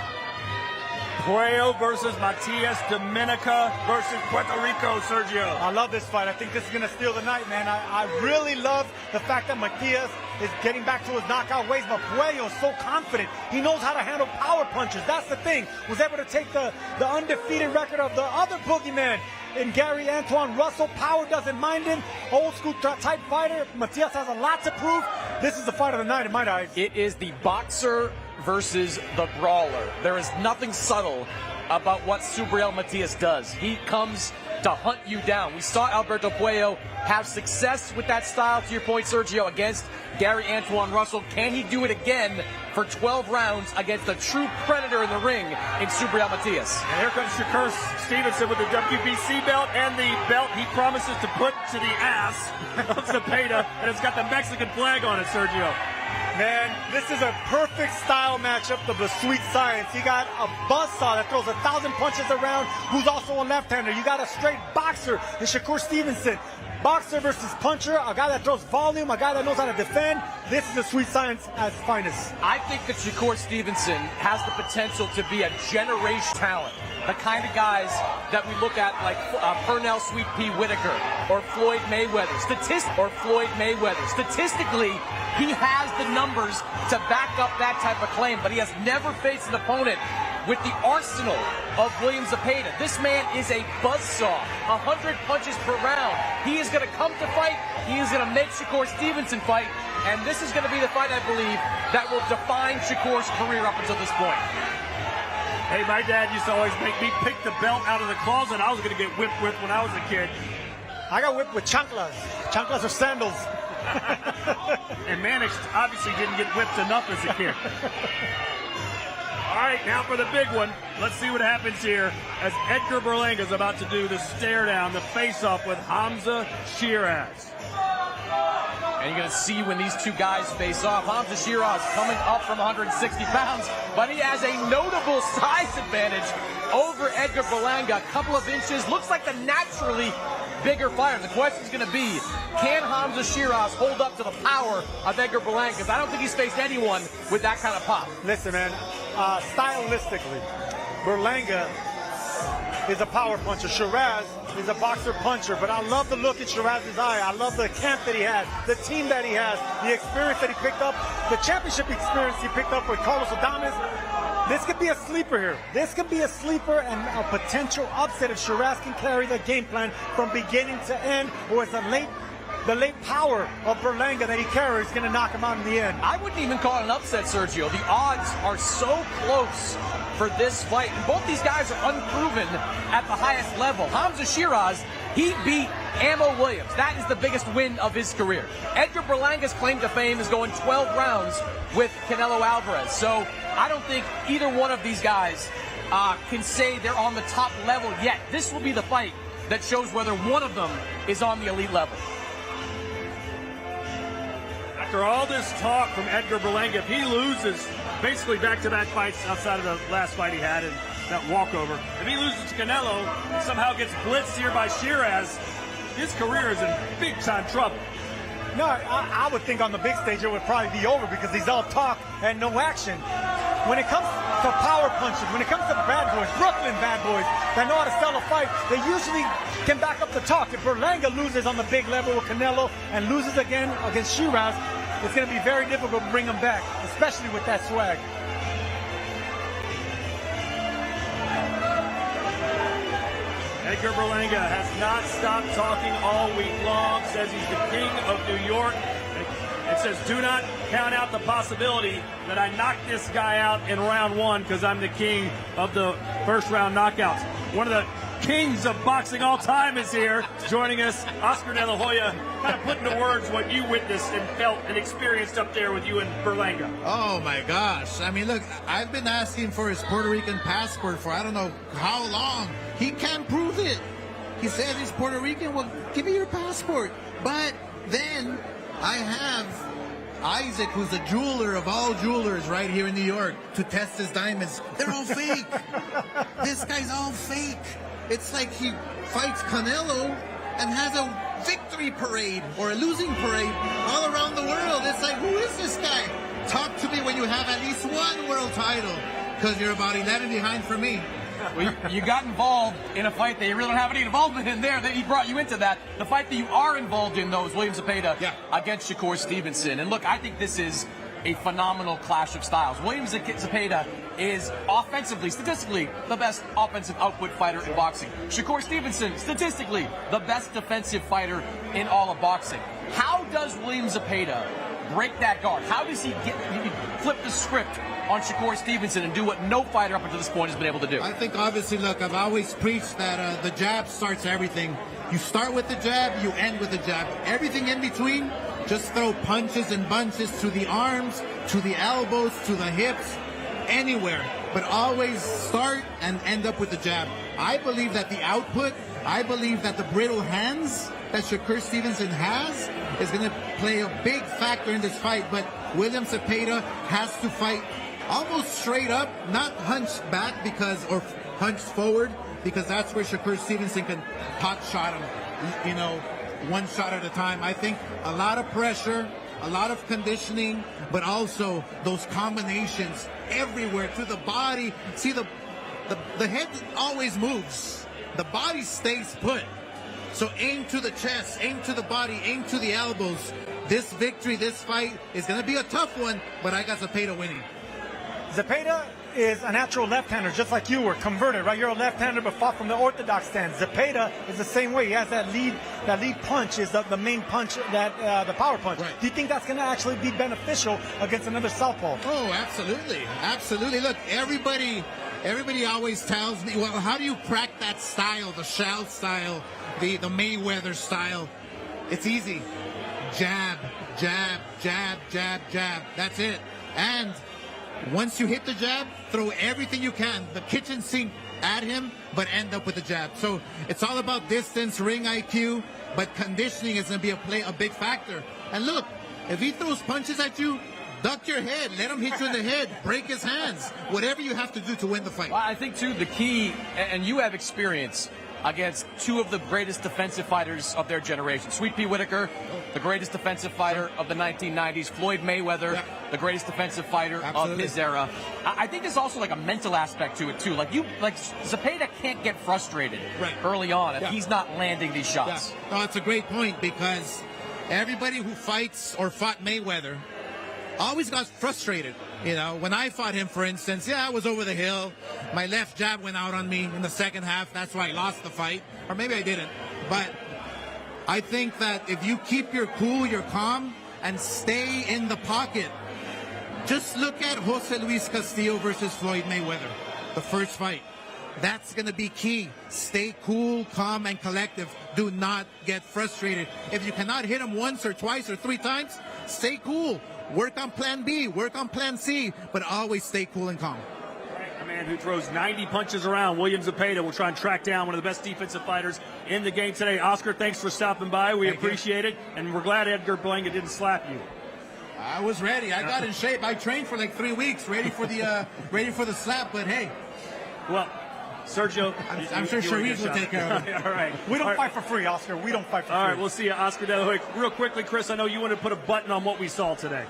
Puello versus Matias Dominica versus Puerto Rico, Sergio. I love this fight. I think this is going to steal the night, man. I really love the fact that Matias is getting back to his knockout ways, but Puello is so confident. He knows how to handle power punches. That's the thing. Was able to take the undefeated record of the other boogeyman in Gary Antoine Russell. Power doesn't mind him. Old school type fighter. Matias has a lot to prove. This is the fight of the night in my eyes. It is the boxer versus the brawler. There is nothing subtle about what Subriel Matias does. He comes to hunt you down. We saw Alberto Puello have success with that style, to your point, Sergio, against Gary Antoine Russell. Can he do it again for 12 rounds against a true predator in the ring in Subriel Matias? And here comes Shakur Stevenson with the WBC belt and the belt he promises to put to the ass of Zepeda, and it's got the Mexican flag on it, Sergio. Man, this is a perfect style matchup of the sweet science. You got a buzzsaw that throws 1,000 punches around, who's also a left-hander. You got a straight boxer in Shakur Stevenson. Boxer versus puncher, a guy that throws volume, a guy that knows how to defend. This is the sweet science at its finest. I think that Shakur Stevenson has the potential to be a generation talent. The kind of guys that we look at like Pernell Sweet Pea Whitaker or Floyd Mayweather. Statistically, he has the numbers to back up that type of claim, but he has never faced an opponent with the arsenal of William Zepeda. This man is a buzzsaw, 100 punches per round. He is going to come to fight. He is going to make Shakur Stevenson fight, and this is going to be the fight, I believe, that will define Shakur's career up until this point. Hey, my dad used to always make me pick the belt out of the closet I was going to get whipped with when I was a kid. I got whipped with chanclas. Chanclas are sandals. And Mannix obviously didn't get whipped enough as a kid. All right, now for the big one. Let's see what happens here as Edgar Berlanga is about to do the stare down, the face-off with Hamzah Sheeraz. And you're going to see when these two guys face off. Hamzah Sheeraz coming up from 160 pounds, but he has a notable size advantage over Edgar Berlanga. A couple of inches. Looks like the naturally bigger fighter. The question is going to be, can Hamzah Sheeraz hold up to the power of Edgar Berlanga? Because I don't think he's faced anyone with that kind of pop. Listen, man, stylistically, Berlanga is a power puncher. Sheeraz is a boxer puncher, but I love the look in Sheeraz's eye. I love the camp that he has, the team that he has, the experience that he picked up, the championship experience he picked up with Carlos Adames. This could be a sleeper here. This could be a sleeper and a potential upset if Sheeraz can carry the game plan from beginning to end, or is the late power of Berlanga that he carries going to knock him out in the end. I wouldn't even call it an upset, Sergio. The odds are so close for this fight. And both these guys are unproven at the highest level. Hamzah Sheeraz, he beat Ammo Williams. That is the biggest win of his career. Edgar Berlanga's claim to fame is going 12 rounds with Canelo Alvarez. So I don't think either one of these guys can say they're on the top level yet. This will be the fight that shows whether one of them is on the elite level. After all this talk from Edgar Berlanga, if he loses basically back-to-back fights outside of the last fight he had and that walkover, if he loses to Canelo and somehow gets blitzed here by Sheeraz, his career is in big-time trouble. No, I would think on the big stage it would probably be over because he's all talk and no action. When it comes to power punches, when it comes to bad boys, Brooklyn bad boys that know how to sell a fight, they usually can back up the talk. If Berlanga loses on the big level with Canelo and loses again against Sheeraz, it's going to be very difficult to bring him back, especially with that swag. Edgar Berlanga has not stopped talking all week long, says he's the king of New York, and says do not count out the possibility that I knock this guy out in round one because I'm the king of the first round knockouts. One of the kings of boxing all time is here, joining us, Oscar De La Hoya, kind of put into words what you witnessed and felt and experienced up there with you and Berlanga. Oh my gosh. I mean, look, I've been asking for his Puerto Rican passport for I don't know how long. He can't prove it. He says he's Puerto Rican. Well, give me your passport. But then I have Isaac, who's a jeweler of all jewelers right here in New York, to test his diamonds. They're all fake. This guy's all fake. It's like he fights Canelo and has a victory parade or a losing parade all around the world. It's like, who is this guy? Talk to me when you have at least one world title, because you're about 11 behind for me. Well, you got involved in a fight that you really don't have any involvement in there, that he brought you into that. The fight that you are involved in, though, is William Zepeda against Shakur Stevenson. And look, I think this is a phenomenal clash of styles. William Zepeda is offensively, statistically, the best offensive output fighter in boxing. Shakur Stevenson, statistically, the best defensive fighter in all of boxing. How does William Zepeda break that guard? How does he flip the script on Shakur Stevenson and do what no fighter up until this point has been able to do? I think, obviously, look, I've always preached that the jab starts everything. You start with the jab, you end with the jab. Everything in between, just throw punches and bunches to the arms, to the elbows, to the hips, anywhere. But always start and end up with the jab. I believe that the output, I believe that the brittle hands that Shakur Stevenson has is going to play a big factor in this fight. But William Zepeda has to fight almost straight up, not hunched back or hunched forward, because that's where Shakur Stevenson can pot shot him, you know, one shot at a time. I think a lot of pressure, a lot of conditioning, but also those combinations everywhere to the body. See, the head always moves. The body stays put. So aim to the chest, aim to the body, aim to the elbows. This victory, this fight is going to be a tough one, but I got Zepeda winning. Zepeda is a natural left-hander, just like you were converted, right? You're a left-hander but fought from the orthodox stance. Zepeda is the same way. He has that lead punch is the main punch, that the power punch. Right. Do you think that's going to actually be beneficial against another southpaw? Oh, absolutely. Absolutely. Look, everybody always tells me, well, how do you crack that style, the Shao style, the Mayweather style? It's easy. Jab, jab, jab, jab, jab. That's it. And once you hit the jab, throw everything you can, the kitchen sink at him, but end up with the jab. So it's all about distance, ring IQ, but conditioning is going to be a big factor. And look, if he throws punches at you, duck your head, let him hit you in the head, break his hands, whatever you have to do to win the fight. Well, I think, too, the key, and you have experience against two of the greatest defensive fighters of their generation. Sweet Pea Whitaker, the greatest defensive fighter of the 1990s. Floyd Mayweather, the greatest defensive fighter of his era. I think there's also like a mental aspect to it too. Like Zepeda can't get frustrated early on if he's not landing these shots. No, it's a great point, because everybody who fights or fought Mayweather always got frustrated. You know, when I fought him, for instance, I was over the hill. My left jab went out on me in the second half. That's why I lost the fight. Or maybe I didn't. But I think that if you keep your cool, your calm, and stay in the pocket, just look at Jose Luis Castillo versus Floyd Mayweather, the first fight. That's going to be key. Stay cool, calm, and collective. Do not get frustrated. If you cannot hit him once or twice or three times, stay cool. Work on plan B, work on plan C, but always stay cool and calm. I mean, man who throws 90 punches around, William Zepeda, will try and track down one of the best defensive fighters in the game today. Oscar, thanks for stopping by. We appreciate it, and we're glad Edgar Berlanga didn't slap you. I was ready. I got in shape. I trained for like 3 weeks, ready for the slap. But hey, well, Sergio, I'm sure Sheeraz will take care of it. All right. We don't fight for free, Oscar. We don't fight for free. All right, we'll see you, Oscar De La Hoya. Real quickly, Chris, I know you wanted to put a button on what we saw today.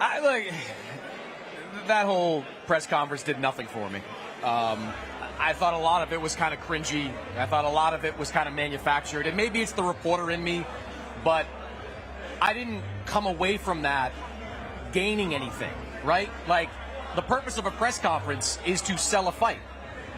That whole press conference did nothing for me. I thought a lot of it was kind of cringy. I thought a lot of it was kind of manufactured. And maybe it's the reporter in me, but I didn't come away from that gaining anything, right? Like, the purpose of a press conference is to sell a fight.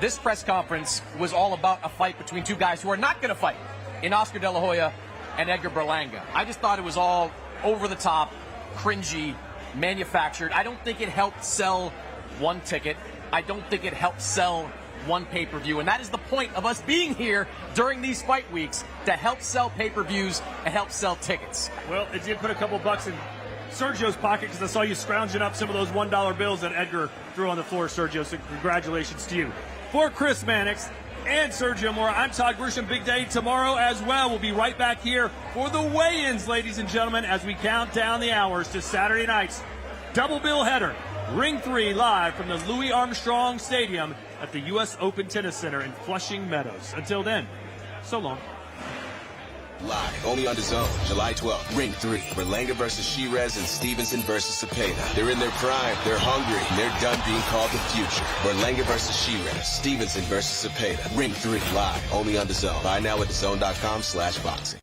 This press conference was all about a fight between two guys who are not going to fight, in Oscar De La Hoya and Edgar Berlanga. I just thought it was all over the top, cringy, manufactured. I don't think it helped sell one ticket. I don't think it helped sell one pay-per-view. And that is the point of us being here during these fight weeks, to help sell pay-per-views and help sell tickets. Well, it did put a couple bucks in Sergio's pocket, because I saw you scrounging up some of those $1 bills that Edgar threw on the floor, Sergio. So congratulations to you. For Chris Mannix and Sergio Mora, I'm Todd Grisham. Big day tomorrow as well. We'll be right back here for the weigh-ins, ladies and gentlemen, as we count down the hours to Saturday night's double bill header. Ring 3 live from the Louis Armstrong Stadium at the U.S. Open Tennis Center in Flushing Meadows. Until then, so long. Live, only on DAZN, July 12th. Ring 3, Berlanga versus Sheeraz and Stevenson versus Zepeda. They're in their prime, they're hungry, and they're done being called the future. Berlanga versus Sheeraz, Stevenson versus Zepeda. Ring 3, live, only on DAZN. Buy now at DAZN.com/boxing.